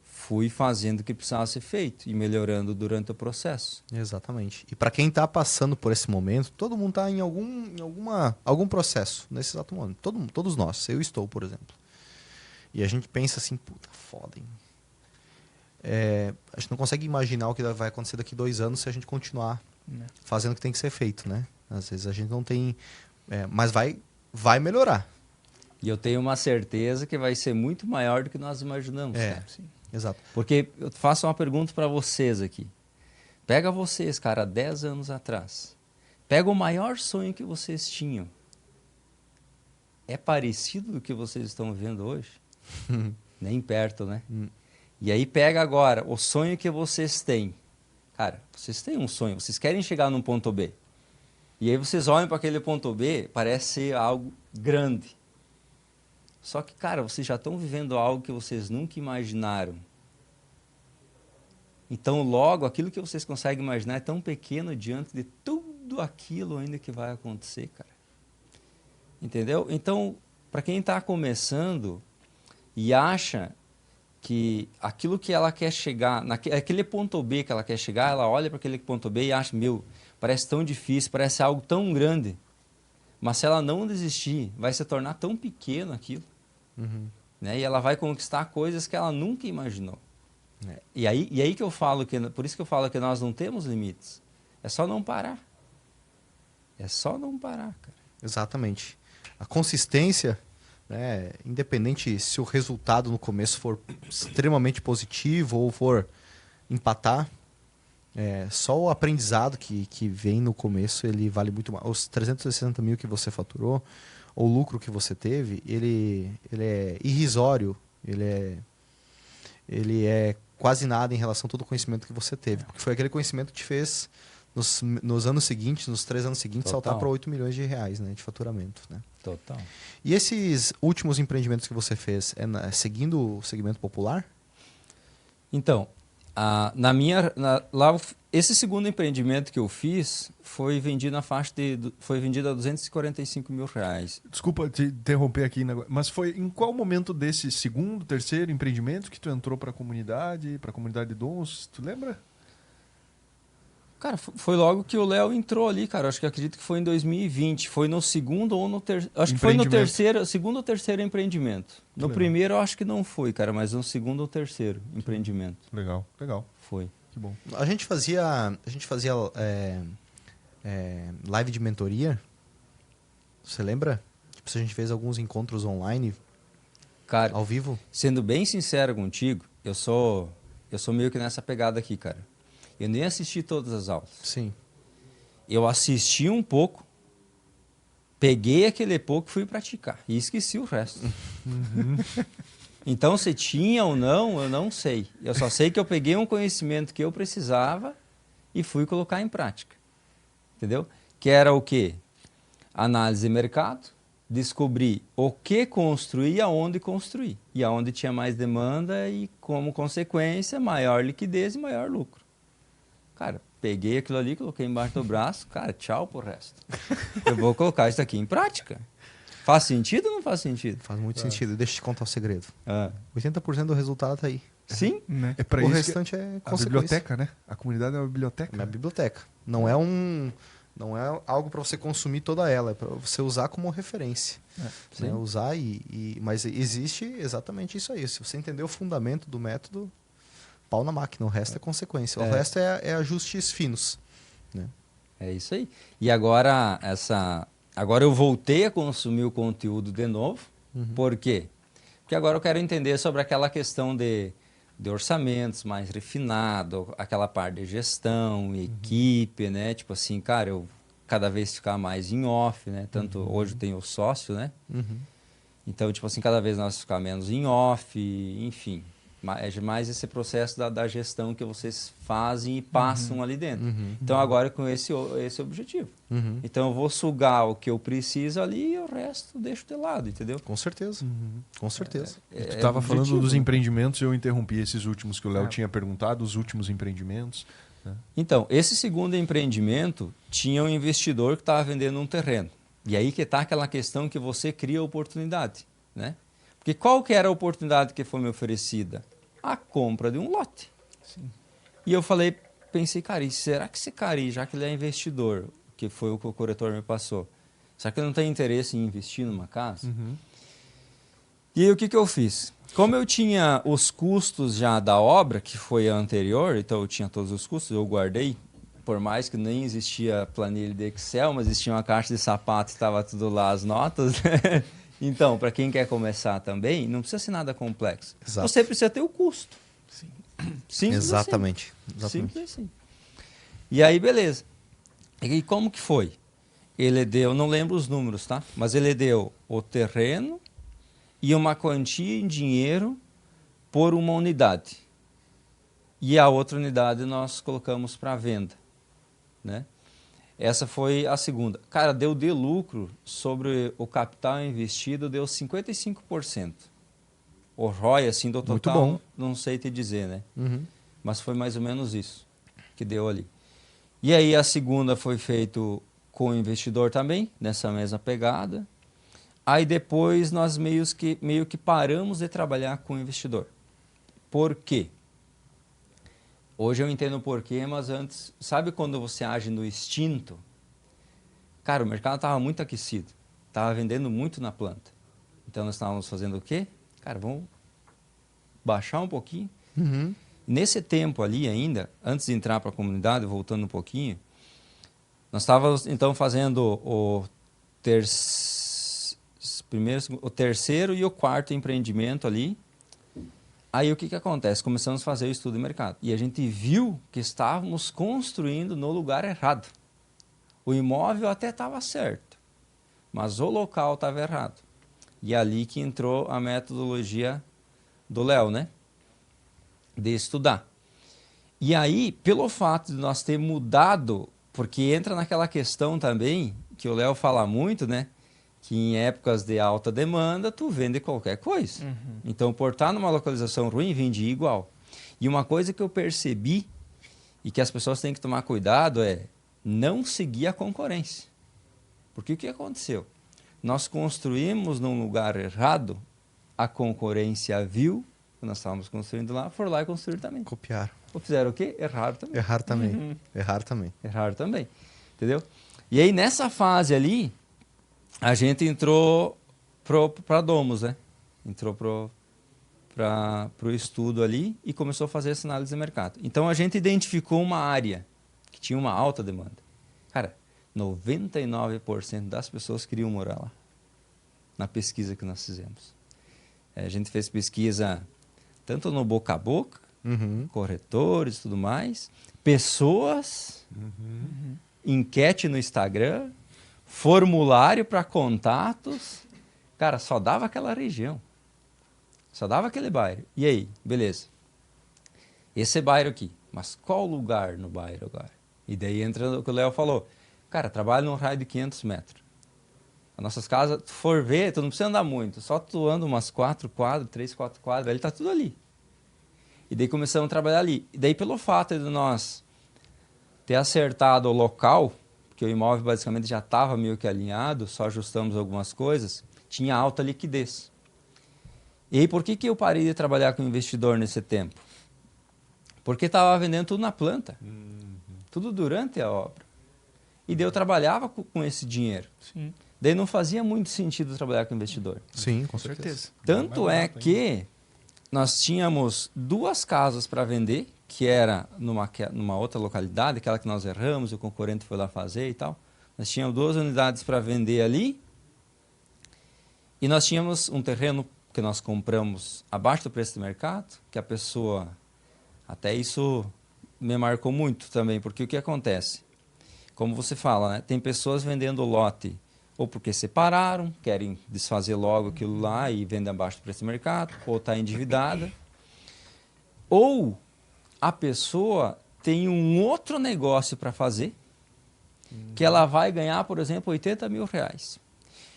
Fui fazendo o que precisava ser feito e melhorando durante o processo. Exatamente. E para quem está passando por esse momento, todo mundo está em algum processo nesse exato momento. Todos nós. Eu estou, por exemplo. E a gente pensa assim, puta, foda, hein? A gente não consegue imaginar o que vai acontecer daqui 2 anos se a gente continuar fazendo o que tem que ser feito, né? Às vezes a gente não tem... mas vai melhorar. E eu tenho uma certeza que vai ser muito maior do que nós imaginamos. Sim. Exato. Porque eu faço uma pergunta para vocês aqui. Pega vocês, cara, 10 anos atrás. Pega o maior sonho que vocês tinham. É parecido do que vocês estão vendo hoje? Nem perto, né? E aí pega agora o sonho que vocês têm. Cara, vocês têm um sonho, vocês querem chegar num ponto B. E aí vocês olham para aquele ponto B, parece ser algo grande. Só que, cara, vocês já estão vivendo algo que vocês nunca imaginaram. Então, logo, aquilo que vocês conseguem imaginar é tão pequeno diante de tudo aquilo ainda que vai acontecer, cara. Entendeu? Então, para quem está começando e acha que aquilo que ela quer chegar, aquele ponto B que ela quer chegar, ela olha para aquele ponto B e acha, meu, parece tão difícil, parece algo tão grande. Mas se ela não desistir, vai se tornar tão pequeno aquilo. Né? E ela vai conquistar coisas que ela nunca imaginou. E aí que eu falo, por isso que eu falo que nós não temos limites. É só não parar. É só não parar, cara. Exatamente. A consistência, né, independente se o resultado no começo for extremamente positivo ou for empatar, só o aprendizado que vem no começo, ele vale muito mais. Os 360 mil que você faturou, ou o lucro que você teve, ele é irrisório, ele é quase nada em relação a todo o conhecimento que você teve. Porque foi aquele conhecimento que te fez, nos anos seguintes, nos 3 anos seguintes, Total. saltar para 8 milhões de reais, né, de faturamento. Né? Total. E esses últimos empreendimentos que você fez, seguindo o segmento popular? Então, esse segundo empreendimento que eu fiz foi vendido foi vendido a 245 mil reais. Desculpa te interromper aqui, mas foi em qual momento desse segundo, terceiro empreendimento que tu entrou para a comunidade de dons? Tu lembra? Cara, foi logo que o Léo entrou ali, cara. Acho que acredito que foi em 2020. Foi no segundo ou no terceiro. Acho que foi no segundo ou terceiro empreendimento. No legal. primeiro eu acho que não foi, cara, mas no segundo ou terceiro empreendimento. Legal. Foi. Que bom. A gente fazia live de mentoria. Você lembra? Tipo, se a gente fez alguns encontros online, Cara, ao vivo. sendo bem sincero contigo, eu sou meio que nessa pegada aqui, cara. Eu nem assisti todas as aulas. Sim. Eu assisti um pouco, peguei aquele pouco e fui praticar. E esqueci o resto. Então, se tinha ou não, eu não sei. Eu só sei que eu peguei um conhecimento que eu precisava e fui colocar em prática. Entendeu? Que era o quê? Análise de mercado, descobrir o que construir e aonde construir. E aonde tinha mais demanda e, como consequência, maior liquidez e maior lucro. Cara, peguei aquilo ali, coloquei embaixo do braço, cara, tchau pro resto. Eu vou colocar isso aqui em prática. Faz sentido ou não faz sentido? Faz muito sentido. Deixa eu te contar o segredo. 80% do resultado tá aí. Sim. Né? É para O isso restante é a consequência. biblioteca, né? A comunidade é uma biblioteca. É uma biblioteca. Não é algo para você consumir toda ela, é para você usar como referência. Sim. Usar mas existe exatamente isso aí. Se você entender o fundamento do método, pau na máquina. O resto é consequência. O resto é ajustes finos. Né? É isso aí. E agora eu voltei a consumir o conteúdo de novo. Por quê? Porque agora eu quero entender sobre aquela questão de orçamentos mais refinado, aquela parte de gestão, equipe, né? Tipo assim, cara, eu cada vez ficar mais em off, né? Tanto hoje eu tenho o sócio, né? Então, tipo assim, cada vez nós ficar menos em off, enfim. É mais esse processo da gestão que vocês fazem e passam ali dentro. Então, agora com esse objetivo. Então, eu vou sugar o que eu preciso ali e o resto deixo de lado, entendeu? Com certeza. Com certeza. Tu estava falando objetivo, dos né? empreendimentos e eu interrompi esses últimos que o Léo tinha perguntado, os últimos empreendimentos. Né? Então, esse segundo empreendimento tinha um investidor que estava vendendo um terreno. E aí que está aquela questão que você cria a oportunidade, né? Porque qual que era a oportunidade que foi me oferecida? A compra de um lote. Sim. E eu pensei, cara, e será que esse cara aí, já que ele é investidor, que foi o que o corretor me passou, será que ele não tem interesse em investir numa casa? E aí o que eu fiz? Como eu tinha os custos já da obra, que foi a anterior, então eu tinha todos os custos, eu guardei, por mais que nem existia planilha de Excel, mas existia uma caixa de sapato e estava tudo lá as notas. Então, para quem quer começar também, não precisa ser nada complexo. Exato. Você precisa ter o custo. Sim. Simples Exatamente. assim. Simples assim. E aí, beleza. E como que foi? Ele deu, não lembro os números, tá? Mas ele deu o terreno e uma quantia em dinheiro por uma unidade. E a outra unidade nós colocamos para venda, né? Essa foi a segunda. Cara, deu de lucro sobre o capital investido, deu 55%. O ROI, assim, do total, Muito bom. não sei te dizer, né? Uhum. Mas foi mais ou menos isso que deu ali. E aí a segunda foi feito com o investidor também, nessa mesma pegada. Aí depois nós meio que paramos de trabalhar com o investidor. Por quê? Hoje eu entendo o porquê, mas antes, sabe quando você age no instinto? Cara, o mercado estava muito aquecido, estava vendendo muito na planta. Então nós estávamos fazendo o quê? Cara, vamos baixar um pouquinho. Uhum. Nesse tempo ali ainda, antes de entrar para a comunidade, voltando um pouquinho, nós estávamos então fazendo o terceiro e o quarto empreendimento ali. Aí o que acontece? Começamos a fazer o estudo de mercado. E a gente viu que estávamos construindo no lugar errado. O imóvel até estava certo, mas o local estava errado. E ali que entrou a metodologia do Léo, né? De estudar. E aí, pelo fato de nós ter mudado, porque entra naquela questão também, que o Léo fala muito, né? Que em épocas de alta demanda, tu vende qualquer coisa. Uhum. Então, por estar numa localização ruim, vende igual. E uma coisa que eu percebi, e que as pessoas têm que tomar cuidado, é não seguir a concorrência. Porque o que aconteceu? Nós construímos num lugar errado, a concorrência viu, que nós estávamos construindo lá, foram lá e construíram também. Copiar. Ou fizeram o quê? Erraram também. Errar também. Uhum. Errar também. Erraram também. Entendeu? E aí, nessa fase ali, a gente entrou para Domus, né? Entrou para o estudo ali e começou a fazer essa análise de mercado. Então, a gente identificou uma área que tinha uma alta demanda. Cara, 99% das pessoas queriam morar lá, na pesquisa que nós fizemos. A gente fez pesquisa tanto no boca a boca, Uhum. corretores e tudo mais, pessoas, enquete no Instagram, formulário para contatos. Cara, só dava aquela região. Só dava aquele bairro. E aí, beleza. Esse bairro aqui. Mas qual lugar no bairro agora? E daí entra o que o Léo falou. Cara, trabalha num raio de 500 metros. As nossas casas, tu for ver, tu não precisa andar muito. Só tu anda umas 4 quadras, 3, 4 quadras, ele tá tudo ali. E daí começamos a trabalhar ali. E daí pelo fato de nós ter acertado o local, porque o imóvel basicamente já estava meio que alinhado, só ajustamos algumas coisas, tinha alta liquidez. E aí por que eu parei de trabalhar com investidor nesse tempo? Porque estava vendendo tudo na planta. Tudo durante a obra. E daí eu trabalhava com esse dinheiro. Sim. Daí não fazia muito sentido trabalhar com investidor. Sim, com certeza. Tanto é que nós tínhamos 2 casas para vender, que era numa outra localidade, aquela que nós erramos, o concorrente foi lá fazer e tal. Nós tínhamos 2 unidades para vender ali. E nós tínhamos um terreno que nós compramos abaixo do preço do mercado, que a pessoa... Até isso me marcou muito também, porque o que acontece? Como você fala, né? Tem pessoas vendendo lote ou porque separaram, querem desfazer logo aquilo lá e vendem abaixo do preço do mercado, ou está endividada. Ou a pessoa tem um outro negócio para fazer, que ela vai ganhar, por exemplo, 80 mil reais.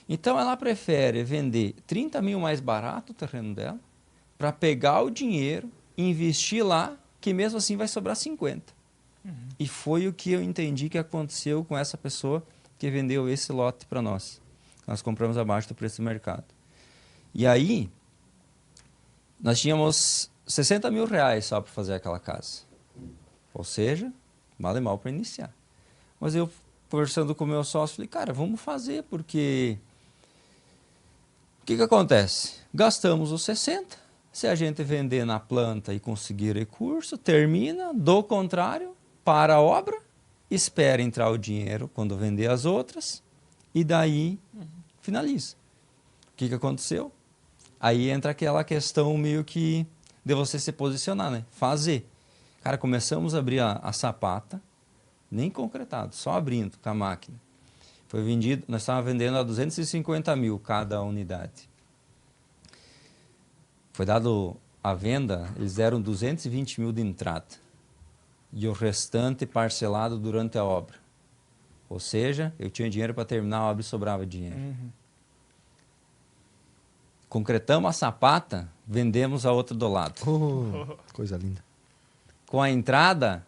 Então ela prefere vender 30 mil mais barato o terreno dela, para pegar o dinheiro, investir lá, que mesmo assim vai sobrar 50. E foi o que eu entendi que aconteceu com essa pessoa que vendeu esse lote para nós. Nós compramos abaixo do preço do mercado. E aí, nós tínhamos 60 mil reais só para fazer aquela casa. Ou seja, mal e mal para iniciar. Mas eu, conversando com o meu sócio, falei, cara, vamos fazer, porque... O que acontece? Gastamos os 60. Se a gente vender na planta e conseguir recurso, termina. Do contrário, para a obra, espera entrar o dinheiro quando vender as outras e daí finaliza. O que aconteceu? Aí entra aquela questão meio que de você se posicionar, né? Fazer. Cara, começamos a abrir a sapata, nem concretado, só abrindo com a máquina. Foi vendido, nós estávamos vendendo a 250 mil cada unidade. Foi dado a venda, eles deram 220 mil de entrada. E o restante parcelado durante a obra. Ou seja, eu tinha dinheiro para terminar a obra e sobrava dinheiro. Concretamos a sapata, vendemos a outra do lado. Coisa linda. Com a entrada,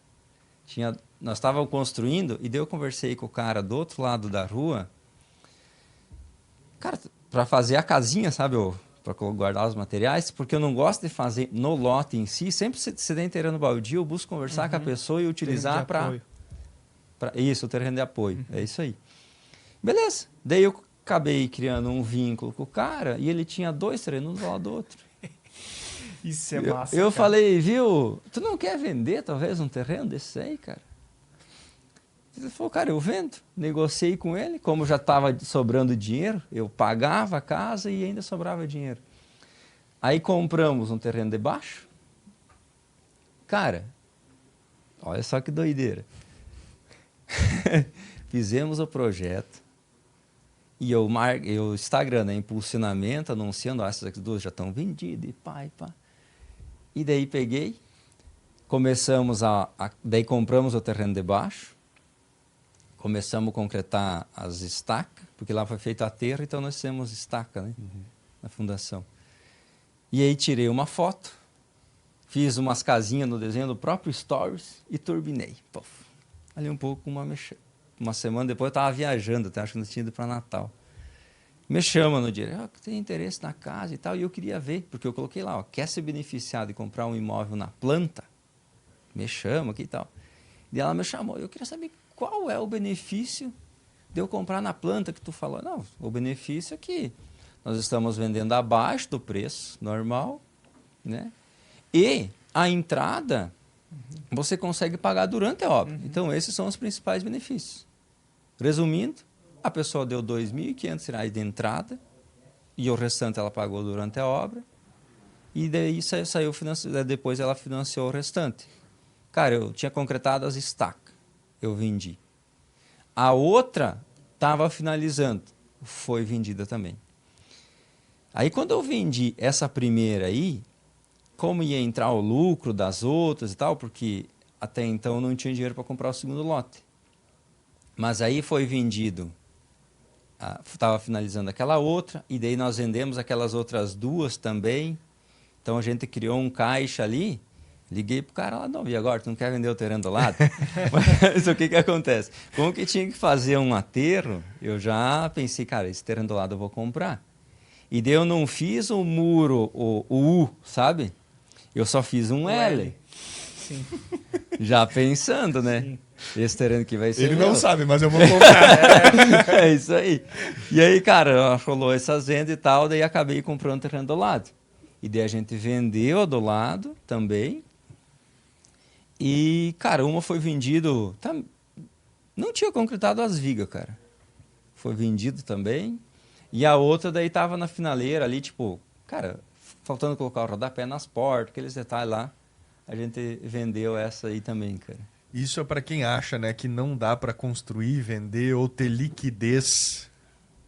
nós estávamos construindo e daí eu conversei com o cara do outro lado da rua. Cara, para fazer a casinha, sabe, para guardar os materiais, porque eu não gosto de fazer no lote em si. Sempre se der terreno baldio, eu busco conversar com a pessoa e utilizar para... Isso, o terreno de apoio. É isso aí. Beleza. Daí eu acabei criando um vínculo com o cara e ele tinha 2 terrenos um do lado do outro. Isso é massa, Eu falei, viu, tu não quer vender talvez um terreno desse aí, cara? Ele falou, cara, eu vendo. Negociei com ele, como já estava sobrando dinheiro, eu pagava a casa e ainda sobrava dinheiro. Aí compramos um terreno de baixo. Cara, olha só que doideira. Fizemos o projeto e eu Instagram, né, impulsionamento, anunciando, essas aqui 2 já estão vendidas, e pá. E daí peguei, começamos daí compramos o terreno de baixo, começamos a concretar as estacas, porque lá foi feita a terra, então nós temos estaca, né, na fundação. E aí tirei uma foto, fiz umas casinhas no desenho do próprio Stories e turbinei. Puff. Ali um pouco, uma semana depois eu estava viajando, até acho que não tinha ido para Natal. Me chama no dia, tem interesse na casa e tal, e eu queria ver, porque eu coloquei lá, quer se beneficiar de comprar um imóvel na planta? Me chama aqui e tal. E ela me chamou, eu queria saber qual é o benefício de eu comprar na planta que tu falou. Não, o benefício é que nós estamos vendendo abaixo do preço normal, né? E a entrada você consegue pagar durante a obra. Então, esses são os principais benefícios. Resumindo, a pessoa deu R$ 2.500 de entrada e o restante ela pagou durante a obra. E daí depois ela financiou o restante. Cara, eu tinha concretado as estacas. Eu vendi. A outra estava finalizando. Foi vendida também. Aí, quando eu vendi essa primeira aí, como ia entrar o lucro das outras e tal, porque até então eu não tinha dinheiro para comprar o segundo lote. Mas aí foi vendido, estava finalizando aquela outra, e daí nós vendemos aquelas outras 2 também. Então a gente criou um caixa ali, liguei pro cara lá, não, e agora, tu não quer vender o terreno do lado? Mas o que acontece? Como que tinha que fazer um aterro, eu já pensei, cara, esse terreno do lado eu vou comprar. E daí eu não fiz o muro, o U, sabe? Eu só fiz um L. Sim. Já pensando, né? Sim. Esse terreno aqui vai ser Ele meu. não sabe, mas eu vou comprar. É isso aí. E aí, cara, rolou essas vendas e tal, daí acabei comprando o terreno do lado. E daí a gente vendeu do lado também. E, cara, uma foi vendido... Não tinha concretado as vigas, cara. Foi vendido também. E a outra daí tava na finaleira ali, tipo... Cara, faltando colocar o rodapé nas portas, aqueles detalhes lá. A gente vendeu essa aí também, cara. Isso é para quem acha, né, que não dá para construir, vender ou ter liquidez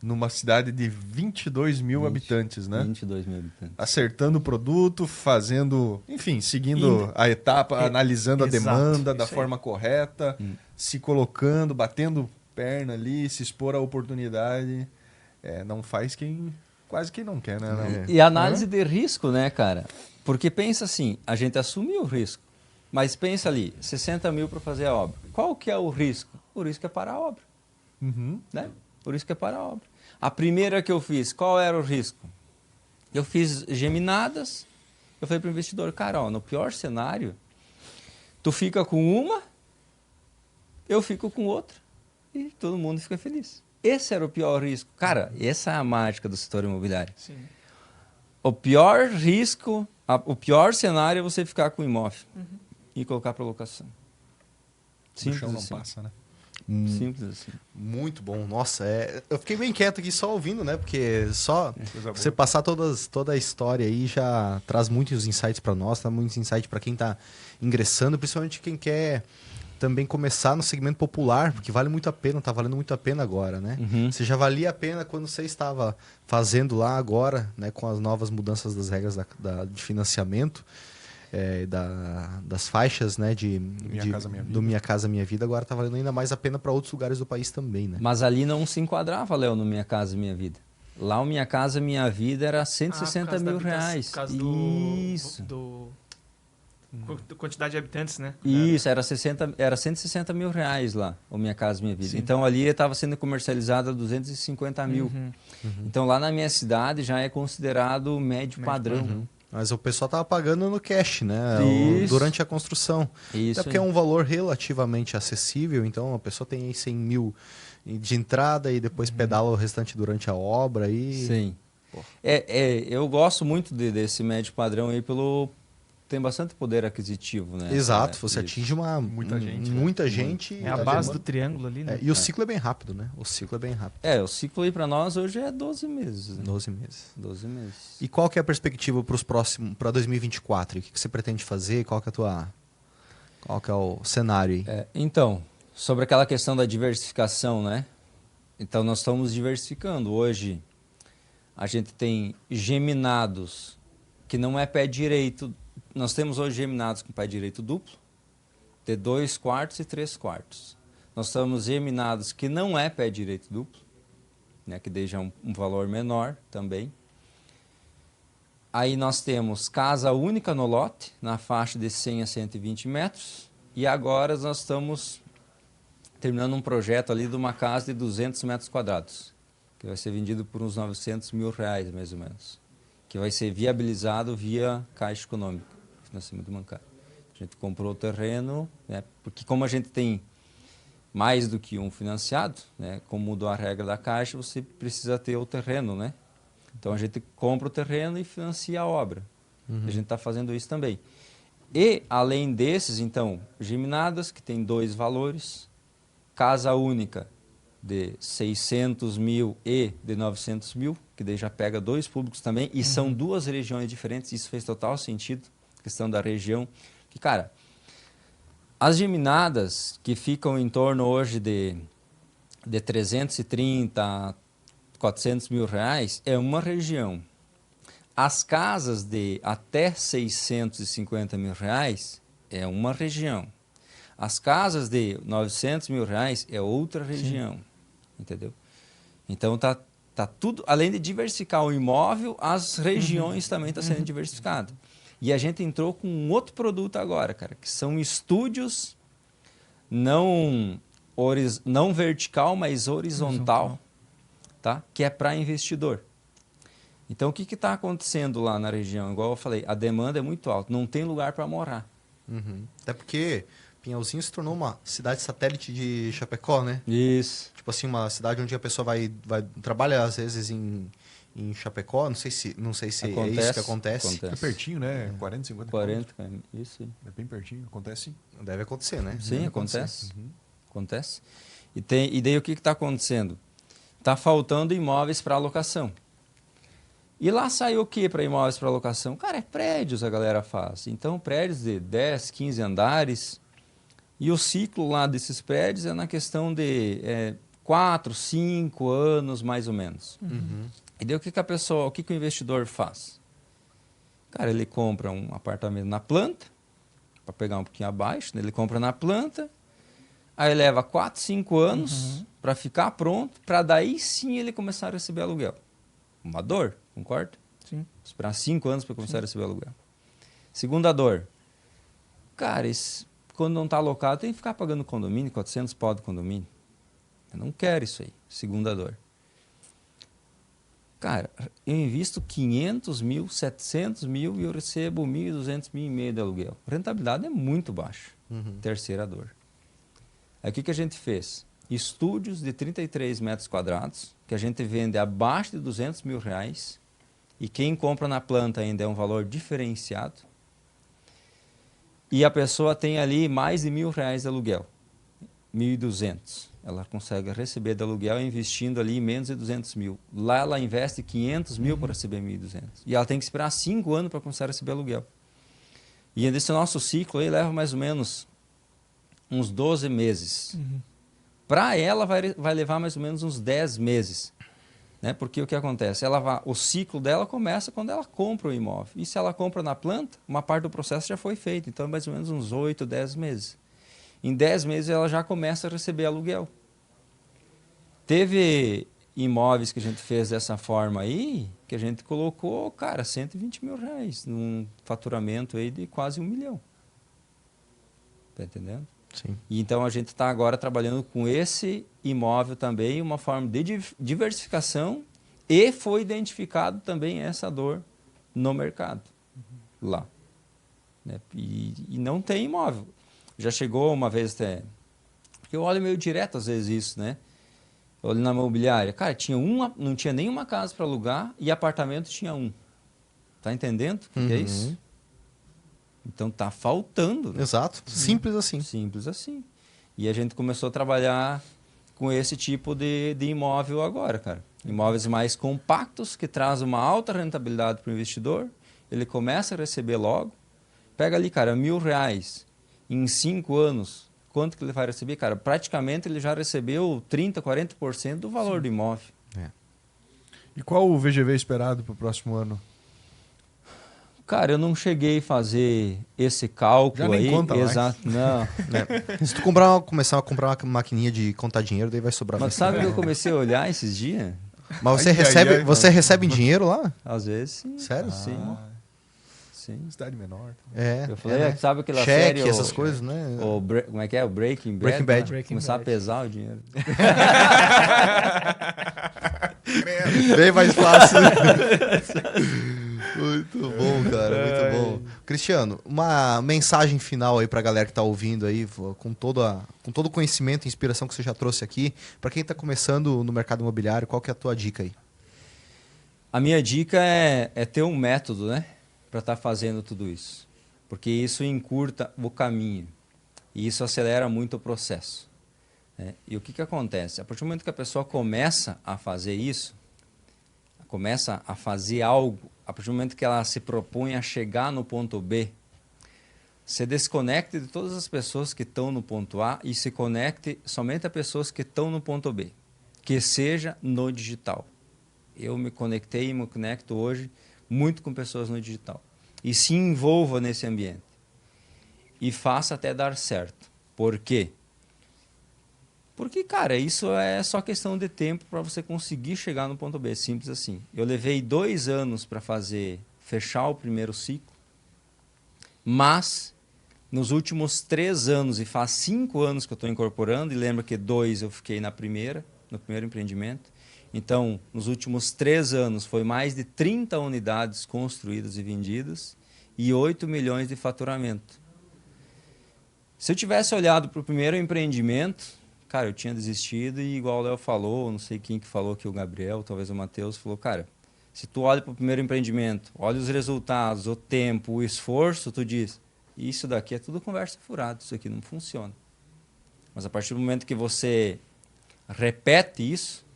numa cidade de 22 mil habitantes, né? 22 mil habitantes. Acertando o produto, fazendo, enfim, seguindo a etapa, analisando a demanda da forma correta, se colocando, batendo perna ali, se expor à oportunidade. Não faz quase quem não quer, né? E análise de risco, né, cara? Porque pensa assim, a gente assumiu o risco, mas pensa ali, 60 mil para fazer a obra. Qual que é o risco? O risco é parar a obra. Né? O risco é parar a obra. A primeira que eu fiz, qual era o risco? Eu fiz geminadas, eu falei para o investidor, cara, ó, no pior cenário, tu fica com uma, eu fico com outra e todo mundo fica feliz. Esse era o pior risco. Cara, essa é a mágica do setor imobiliário. Sim. O pior risco, o pior cenário é você ficar com o imóvel e colocar para locação. Simples o chão não passa, né? Simples assim. Muito bom. Nossa, eu fiquei bem quieto aqui só ouvindo, né? Porque só você passar toda a história aí já traz muitos insights para nós, tá? Muitos insights para quem está ingressando, principalmente quem quer também começar no segmento popular, porque vale muito a pena, tá valendo muito a pena agora, né? Você já valia a pena quando você estava fazendo lá agora, né? Com as novas mudanças das regras de financiamento. das faixas, né, Minha Casa Minha Vida. do Minha Casa Minha Vida, agora tá valendo ainda mais a pena para outros lugares do país também, né? Mas ali não se enquadrava, Léo, no Minha Casa Minha Vida. Lá o Minha Casa Minha Vida era 160 mil reais. Por causa Isso. do quantidade de habitantes, né? Isso, era 160 mil reais lá, o Minha Casa Minha Vida. Sim. Então ali estava sendo comercializado a 250 mil. Então lá na minha cidade já é considerado médio padrão. Mas o pessoal tava pagando no cash, né? Isso. Durante a construção. Isso Até porque é aí. um valor relativamente acessível, então a pessoa tem aí 100 mil de entrada e depois pedala o restante durante a obra. Sim. Eu gosto muito desse médio padrão aí tem bastante poder aquisitivo, né? Exato, você Isso. atinge Muita gente, né? muita gente. É a base do triângulo ali, né? E o ciclo é bem rápido, né? O ciclo é bem rápido. O ciclo aí para nós hoje é 12 meses. Né? 12 meses. 12 meses. E qual que é a perspectiva para 2024? O que você pretende fazer? Qual que é o cenário aí? Então, sobre aquela questão da diversificação, né? Então, nós estamos diversificando. Hoje, a gente tem geminados, que não é pé direito. Nós temos hoje geminados com pé direito duplo, de 2 quartos e 3 quartos. Nós temos geminados que não é pé direito duplo, né? Que deixa um valor menor também. Aí nós temos casa única no lote, na faixa de 100 a 120 metros. E agora nós estamos terminando um projeto ali de uma casa de 200 metros quadrados, que vai ser vendido por uns 900 mil reais, mais ou menos. Que vai ser viabilizado via Caixa Econômica, financiamento bancário. A gente comprou o terreno, né, porque como a gente tem mais do que um financiado, né, como mudou a regra da Caixa, você precisa ter o terreno, né? Então a gente compra o terreno e financia a obra. A gente está fazendo isso também. E além desses, então, geminadas, que tem 2 valores, casa única de 600 mil e de 900 mil, que daí já pega 2 públicos também, e são 2 regiões diferentes, isso fez total sentido, questão da região. Que, cara, as geminadas que ficam em torno hoje de 330 a 400 mil reais é uma região. As casas de até 650 mil reais é uma região. As casas de 900 mil reais é outra região. Entendeu? Então tá tudo, além de diversificar o imóvel, as regiões também estão sendo diversificadas. E a gente entrou com um outro produto agora, cara, que são estúdios não vertical, mas horizontal. Tá? Que é para investidor. Então, o que está acontecendo lá na região? Igual eu falei, a demanda é muito alta, não tem lugar para morar. Até porque Pinhalzinho se tornou uma cidade satélite de Chapecó, né? Isso. Tipo assim, uma cidade onde a pessoa trabalha às vezes em Chapecó, não sei se é isso que acontece. É pertinho, né? 40, 50 40, isso aí. É bem pertinho, acontece sim. Deve acontecer, né? Sim, Deve acontece. acontecer. Acontece. E daí o que está acontecendo? Está faltando imóveis para alocação. E lá saiu o que para imóveis para alocação? Cara, prédios a galera faz. Então, prédios de 10, 15 andares. E o ciclo lá desses prédios é na questão de 4, 5 anos, mais ou menos. E daí o que o investidor faz? Cara, ele compra um apartamento na planta, para pegar um pouquinho abaixo, né? Ele compra na planta, aí leva 4, 5 anos para ficar pronto, para daí sim ele começar a receber aluguel. Uma dor, concorda? Sim. Esperar 5 anos para começar a receber aluguel. Segunda dor. Cara, quando não está alocado, tem que ficar pagando condomínio, 400 pau de condomínio. Eu não quero isso aí. Segunda dor. Cara, eu invisto 500 mil, 700 mil e eu recebo 1.200 mil e meio de aluguel. A rentabilidade é muito baixa. Terceira dor. Aí o que a gente fez? Estúdios de 33 metros quadrados, que a gente vende abaixo de 200 mil reais, e quem compra na planta ainda é um valor diferenciado, e a pessoa tem ali mais de R$1.000 de aluguel, 1.200. Ela consegue receber de aluguel investindo ali menos de 200 mil. Lá ela investe 500 mil para receber 1.200. E ela tem que esperar 5 anos para começar a receber aluguel. E esse nosso ciclo aí leva mais ou menos uns 12 meses. Para ela vai levar mais ou menos uns 10 meses. Né? Porque o que acontece? O ciclo dela começa quando ela compra o imóvel. E se ela compra na planta, uma parte do processo já foi feita. Então, mais ou menos uns 8, 10 meses. Em 10 meses, ela já começa a receber aluguel. Teve imóveis que a gente fez dessa forma aí, que a gente colocou, cara, 120 mil reais num faturamento aí de quase 1 milhão. Tá entendendo? Sim. E então a gente está agora trabalhando com esse imóvel também, uma forma de diversificação, e foi identificado também essa dor no mercado lá. Né? E não tem imóvel. Já chegou uma vez até, porque eu olho meio direto às vezes isso, né? Eu olho na imobiliária, cara, não tinha nenhuma casa para alugar e apartamento tinha um. Tá entendendo o que é isso? Então tá faltando. Né? Exato. Simples assim. Simples assim. E a gente começou a trabalhar com esse tipo de imóvel agora, cara. Imóveis mais compactos, que trazem uma alta rentabilidade para o investidor. Ele começa a receber logo. Pega ali, cara, R$1.000 em 5 anos. Quanto que ele vai receber? Cara, praticamente ele já recebeu 30%, 40% do valor do imóvel. E qual o VGV esperado para o próximo ano? Cara, eu não cheguei a fazer esse cálculo Já nem aí. conta mais. Exato, não. Se tu começar a comprar uma maquininha de contar dinheiro, daí vai sobrar. Mas sabe que eu comecei a olhar esses dias? Mas você Ai, recebe, ai, ai, você recebe em dinheiro lá? Às vezes sim. Sério? Sim. Sim. Cidade menor. É. Eu falei, né? sabe aquela Cheque, série... essas coisas, né? Como é que é? O Breaking Bad. Breaking Bad. Né? Breaking Começar Bad. a pesar o dinheiro. Bem mais fácil. Muito bom, cara, muito bom. Cristiano, uma mensagem final aí pra galera que tá ouvindo aí, com todo o conhecimento e inspiração que você já trouxe aqui, pra quem tá começando no mercado imobiliário, qual que é a tua dica aí? A minha dica é ter um método, né? Para estar fazendo tudo isso. Porque isso encurta o caminho. E isso acelera muito o processo. Né? E o que acontece? A partir do momento que a pessoa começa a fazer isso, começa a fazer algo, a partir do momento que ela se propõe a chegar no ponto B, se desconecte de todas as pessoas que estão no ponto A e se conecte somente a pessoas que estão no ponto B, que seja no digital. Eu me conectei e me conecto hoje muito com pessoas no digital. E se envolva nesse ambiente. E faça até dar certo. Por quê? Porque, cara, isso é só questão de tempo para você conseguir chegar no ponto B. Simples assim. Eu levei 2 anos para fechar o primeiro ciclo, mas nos últimos 3 anos, e faz 5 anos que eu estou incorporando, e lembra que 2 eu fiquei no primeiro empreendimento. Então, nos últimos 3 anos, foi mais de 30 unidades construídas e vendidas e 8 milhões de faturamento. Se eu tivesse olhado para o primeiro empreendimento, cara, eu tinha desistido e igual o Léo falou, não sei quem que falou aqui, o Gabriel, talvez o Matheus, falou, cara, se tu olha para o primeiro empreendimento, olha os resultados, o tempo, o esforço, tu diz, isso daqui é tudo conversa furada, isso aqui não funciona. Mas a partir do momento que você repete isso,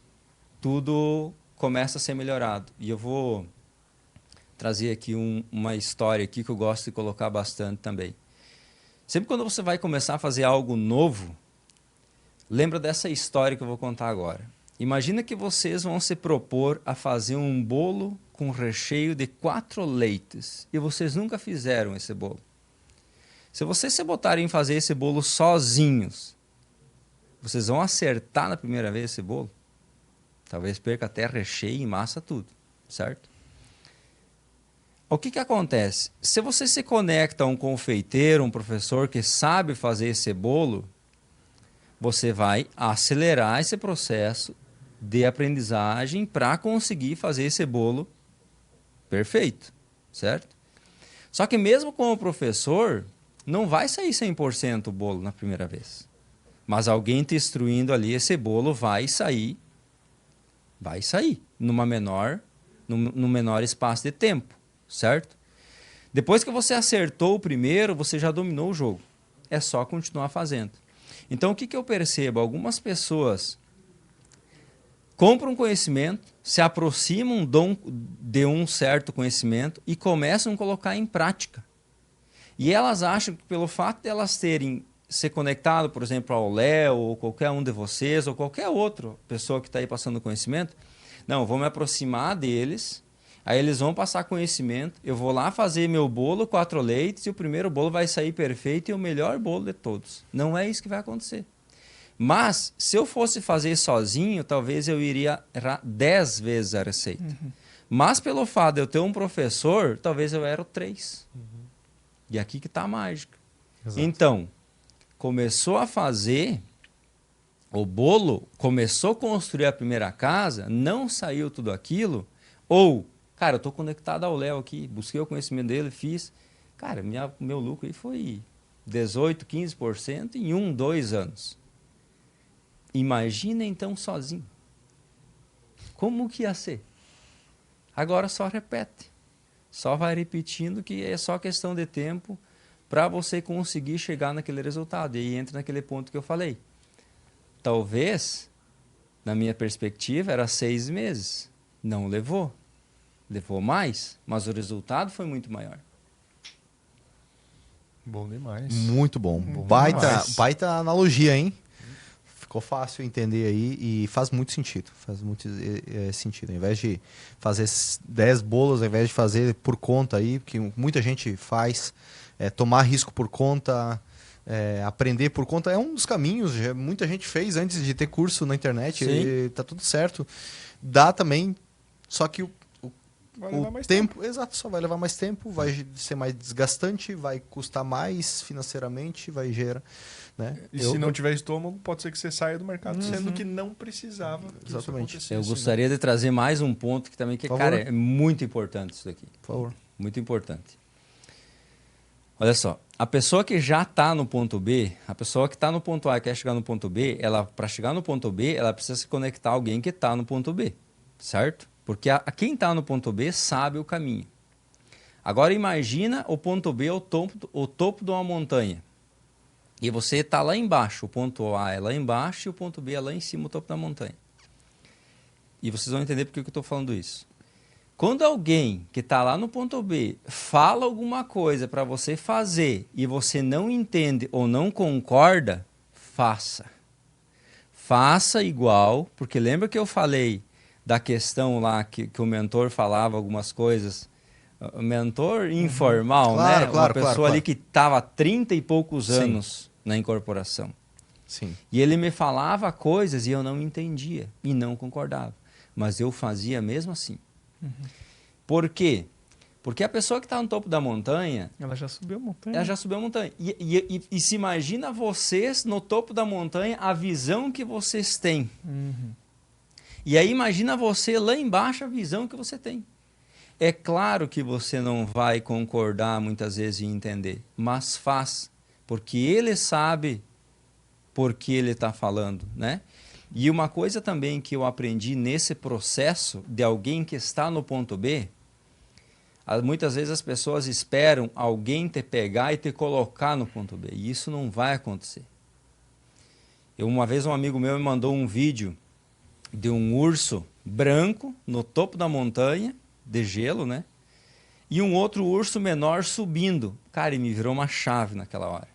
tudo começa a ser melhorado. E eu vou trazer aqui uma história aqui que eu gosto de colocar bastante também. Sempre quando você vai começar a fazer algo novo, lembra dessa história que eu vou contar agora. Imagina que vocês vão se propor a fazer um bolo com recheio de 4 leites e vocês nunca fizeram esse bolo. Se vocês se botarem a fazer esse bolo sozinhos, vocês vão acertar na primeira vez esse bolo? Talvez perca até recheio e massa tudo, certo? O que acontece? Se você se conecta a um confeiteiro, um professor que sabe fazer esse bolo, você vai acelerar esse processo de aprendizagem para conseguir fazer esse bolo perfeito, certo? Só que mesmo com o professor, não vai sair 100% o bolo na primeira vez. Mas alguém te instruindo ali, esse bolo vai sair no menor espaço de tempo, certo? Depois que você acertou o primeiro, você já dominou o jogo. É só continuar fazendo. Então, o que eu percebo? Algumas pessoas compram conhecimento, se aproximam de um certo conhecimento e começam a colocar em prática. E elas acham que pelo fato de elas terem se conectado, por exemplo, ao Léo, ou qualquer um de vocês, ou qualquer outra pessoa que está aí passando conhecimento, Não, eu vou me aproximar deles, aí eles vão passar conhecimento, eu vou lá fazer meu bolo 4 leites e o primeiro bolo vai sair perfeito e o melhor bolo de todos. Não é isso que vai acontecer. Mas, se eu fosse fazer sozinho, talvez eu iria errar 10 vezes a receita. Mas, pelo fato de eu ter um professor, talvez eu erro 3. E aqui que está a mágica. Exato. Então, começou a fazer o bolo, começou a construir a primeira casa, não saiu tudo aquilo, ou, cara, eu estou conectado ao Léo aqui, busquei o conhecimento dele, fiz. Cara, meu lucro aí foi 18%, 15% em 1, 2 anos. Imagina então sozinho. Como que ia ser? Agora só repete. Só vai repetindo que é só questão de tempo para você conseguir chegar naquele resultado. E aí entra naquele ponto que eu falei. Talvez, na minha perspectiva, era 6 meses. Não levou. Levou mais, mas o resultado foi muito maior. Bom demais. Muito bom. demais. Baita analogia, hein? Ficou fácil entender aí e faz muito sentido. Faz muito sentido. Ao invés de fazer 10 bolos, ao invés de fazer por conta aí, que muita gente faz, tomar risco por conta, aprender por conta, é um dos caminhos. Muita gente fez antes de ter curso na internet. E tá tudo certo. Dá também, só que Vai levar mais tempo, exato, só vai levar mais tempo, vai ser mais desgastante, vai custar mais financeiramente, vai gerar, né? E se não tiver estômago, pode ser que você saia do mercado, sendo que não precisava. Que isso Exatamente. acontecesse, Eu né? gostaria de trazer mais um ponto que também, Por favor. cara, é muito importante isso daqui. Por favor. Muito importante. Olha só, a pessoa que já está no ponto B, a pessoa que está no ponto A e quer chegar no ponto B, para chegar no ponto B, ela precisa se conectar a alguém que está no ponto B, certo? Porque quem está no ponto B sabe o caminho. Agora imagina o ponto B, o topo de uma montanha. E você está lá embaixo, o ponto A é lá embaixo e o ponto B é lá em cima, o topo da montanha. E vocês vão entender por que eu estou falando isso. Quando alguém que está lá no ponto B fala alguma coisa para você fazer e você não entende ou não concorda, faça. Faça igual, porque lembra que eu falei da questão lá que o mentor falava algumas coisas, o mentor informal, Claro, né? claro, Uma pessoa claro. ali que estava há 30 e poucos Sim. anos na incorporação. Sim. E ele me falava coisas e eu não entendia e não concordava. Mas eu fazia mesmo assim. Por quê? Porque a pessoa que está no topo da montanha, Ela já subiu a montanha. ela já subiu a montanha. E se imagina vocês no topo da montanha, a visão que vocês têm. E aí imagina você lá embaixo a visão que você tem. É claro que você não vai concordar muitas vezes e entender, mas faz, porque ele sabe por que ele está falando, né? E uma coisa também que eu aprendi nesse processo de alguém que está no ponto B, muitas vezes as pessoas esperam alguém te pegar e te colocar no ponto B, e isso não vai acontecer. Uma vez um amigo meu me mandou um vídeo de um urso branco no topo da montanha, de gelo, né? E um outro urso menor subindo. Cara, e me virou uma chave naquela hora.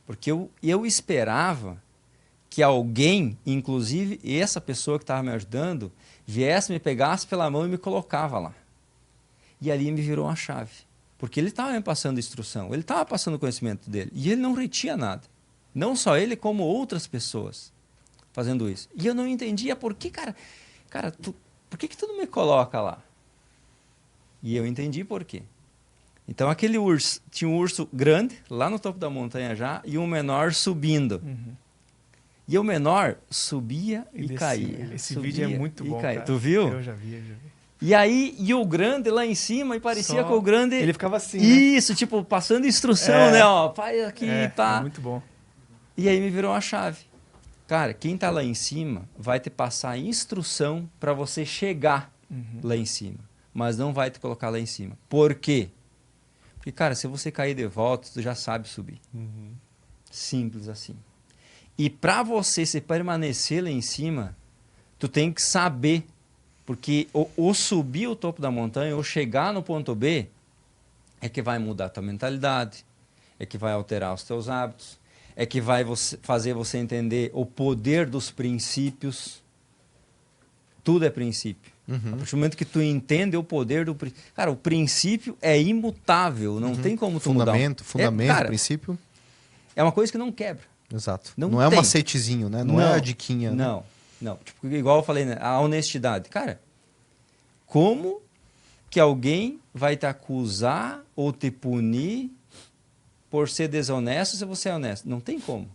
Porque eu esperava que alguém, inclusive essa pessoa que estava me ajudando, viesse, me pegasse pela mão e me colocava lá. E ali me virou uma chave. Porque ele estava me passando instrução, ele estava passando o conhecimento dele. E ele não retinha nada. Não só ele, como outras pessoas fazendo isso. E eu não entendia por que, cara, por que tu não me coloca lá? E eu entendi por quê. Então aquele urso, tinha um urso grande, lá no topo da montanha já, e um menor subindo. E o menor subia e caía. Esse subia vídeo é muito bom, caía. cara. Tu viu? Eu já vi. E aí, e o grande lá em cima, e parecia que o grande... Ele ficava assim, né? Isso, tipo, passando instrução, né? Ó, faz aqui, pá. É muito bom. E aí me virou uma chave. Cara, quem tá lá em cima vai te passar instrução para você chegar lá em cima. Mas não vai te colocar lá em cima. Por quê? Porque, cara, se você cair de volta, tu já sabe subir. Simples assim. E para você se permanecer lá em cima, tu tem que saber. Porque ou subir o topo da montanha, ou chegar no ponto B, é que vai mudar a tua mentalidade, é que vai alterar os teus hábitos, é que vai fazer você entender o poder dos princípios. Tudo é princípio. Uhum. A partir do momento que tu entende o poder do princípio. Cara, o princípio é imutável, não tem como tu mudar. Fundamento, cara, princípio. É uma coisa que não quebra. Exato. Não Não é um tem. macetezinho, né? Não é a diquinha. Né? Não. Tipo, igual eu falei, né? A honestidade. Cara, como que alguém vai te acusar ou te punir por ser desonesto se você é honesto? Não tem como.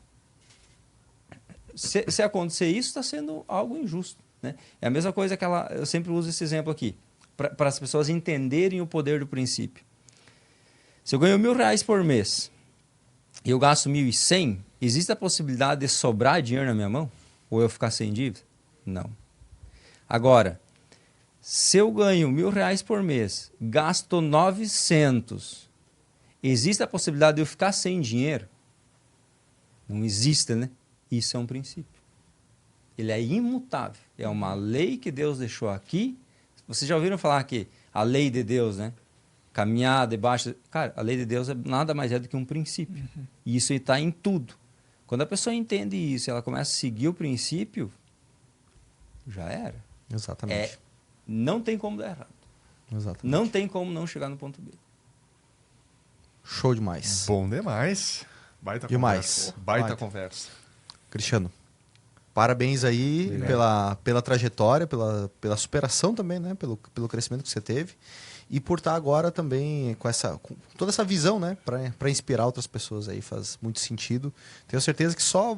Se acontecer isso, está sendo algo injusto. Né? É a mesma coisa que eu sempre uso esse exemplo aqui, para as pessoas entenderem o poder do princípio. Se eu ganho R$1.000 por mês e eu gasto 1.100, existe a possibilidade de sobrar dinheiro na minha mão? Ou eu ficar sem dívida? Não. Agora, se eu ganho R$1.000 por mês, gasto 900, existe a possibilidade de eu ficar sem dinheiro? Não existe, né? Isso é um princípio. Ele é imutável. É uma lei que Deus deixou aqui. Vocês já ouviram falar que a lei de Deus, né? Caminhar debaixo... Cara, a lei de Deus nada mais é do que um princípio. E isso está em tudo. Quando a pessoa entende isso, ela começa a seguir o princípio, já era. Exatamente. Não tem como dar errado. Exatamente. Não tem como não chegar no ponto B. Show demais. Bom demais. Baita Demais. conversa. Baita conversa. Cristiano, parabéns aí pela trajetória, pela superação também, né? Pelo crescimento que você teve. E por estar agora também com toda essa visão, né? Para inspirar outras pessoas aí, faz muito sentido. Tenho certeza que só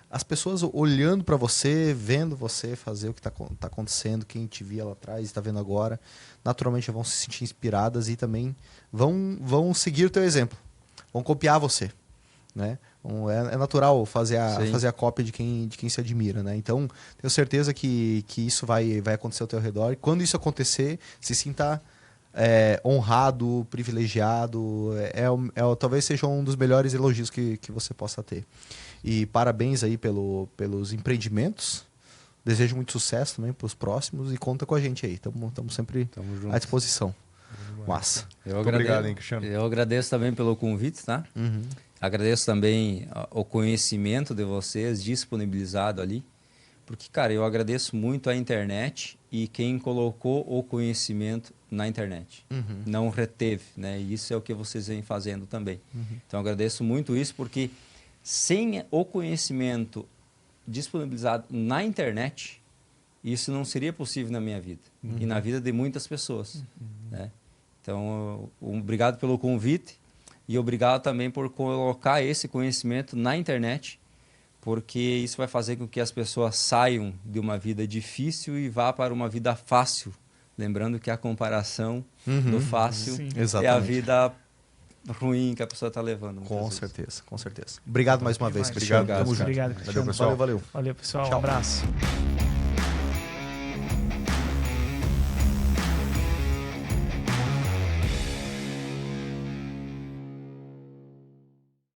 as pessoas olhando para você, vendo você fazer o que tá acontecendo, quem te via lá atrás e está vendo agora, naturalmente vão se sentir inspiradas e também vão seguir o teu exemplo, vão copiar você, né? É natural fazer a cópia de quem se admira, né? Então, tenho certeza que isso vai acontecer ao teu redor. E quando isso acontecer, se sinta honrado, privilegiado. Talvez seja um dos melhores elogios que você possa ter. E parabéns aí pelos empreendimentos. Desejo muito sucesso também para os próximos e conta com a gente aí. Estamos sempre à disposição. Massa. Muito obrigado, hein, Cristiano? Eu agradeço também pelo convite, tá? Uhum. Agradeço também o conhecimento de vocês disponibilizado ali. Porque, cara, eu agradeço muito a internet e quem colocou o conhecimento na internet. Uhum. Não reteve, né? E isso é o que vocês vêm fazendo também. Uhum. Então, agradeço muito isso porque sem o conhecimento disponibilizado na internet, isso não seria possível na minha vida. Uhum. E na vida de muitas pessoas. Né? Então, obrigado pelo convite e obrigado também por colocar esse conhecimento na internet, porque isso vai fazer com que as pessoas saiam de uma vida difícil e vá para uma vida fácil. Lembrando que a comparação do fácil é a vida ruim que a pessoa está levando. Com certeza. Obrigado mais uma vez, Cristiano. Obrigado. Tamo junto. Obrigado, Cristiano. Valeu. Valeu, pessoal. Tchau. Um abraço.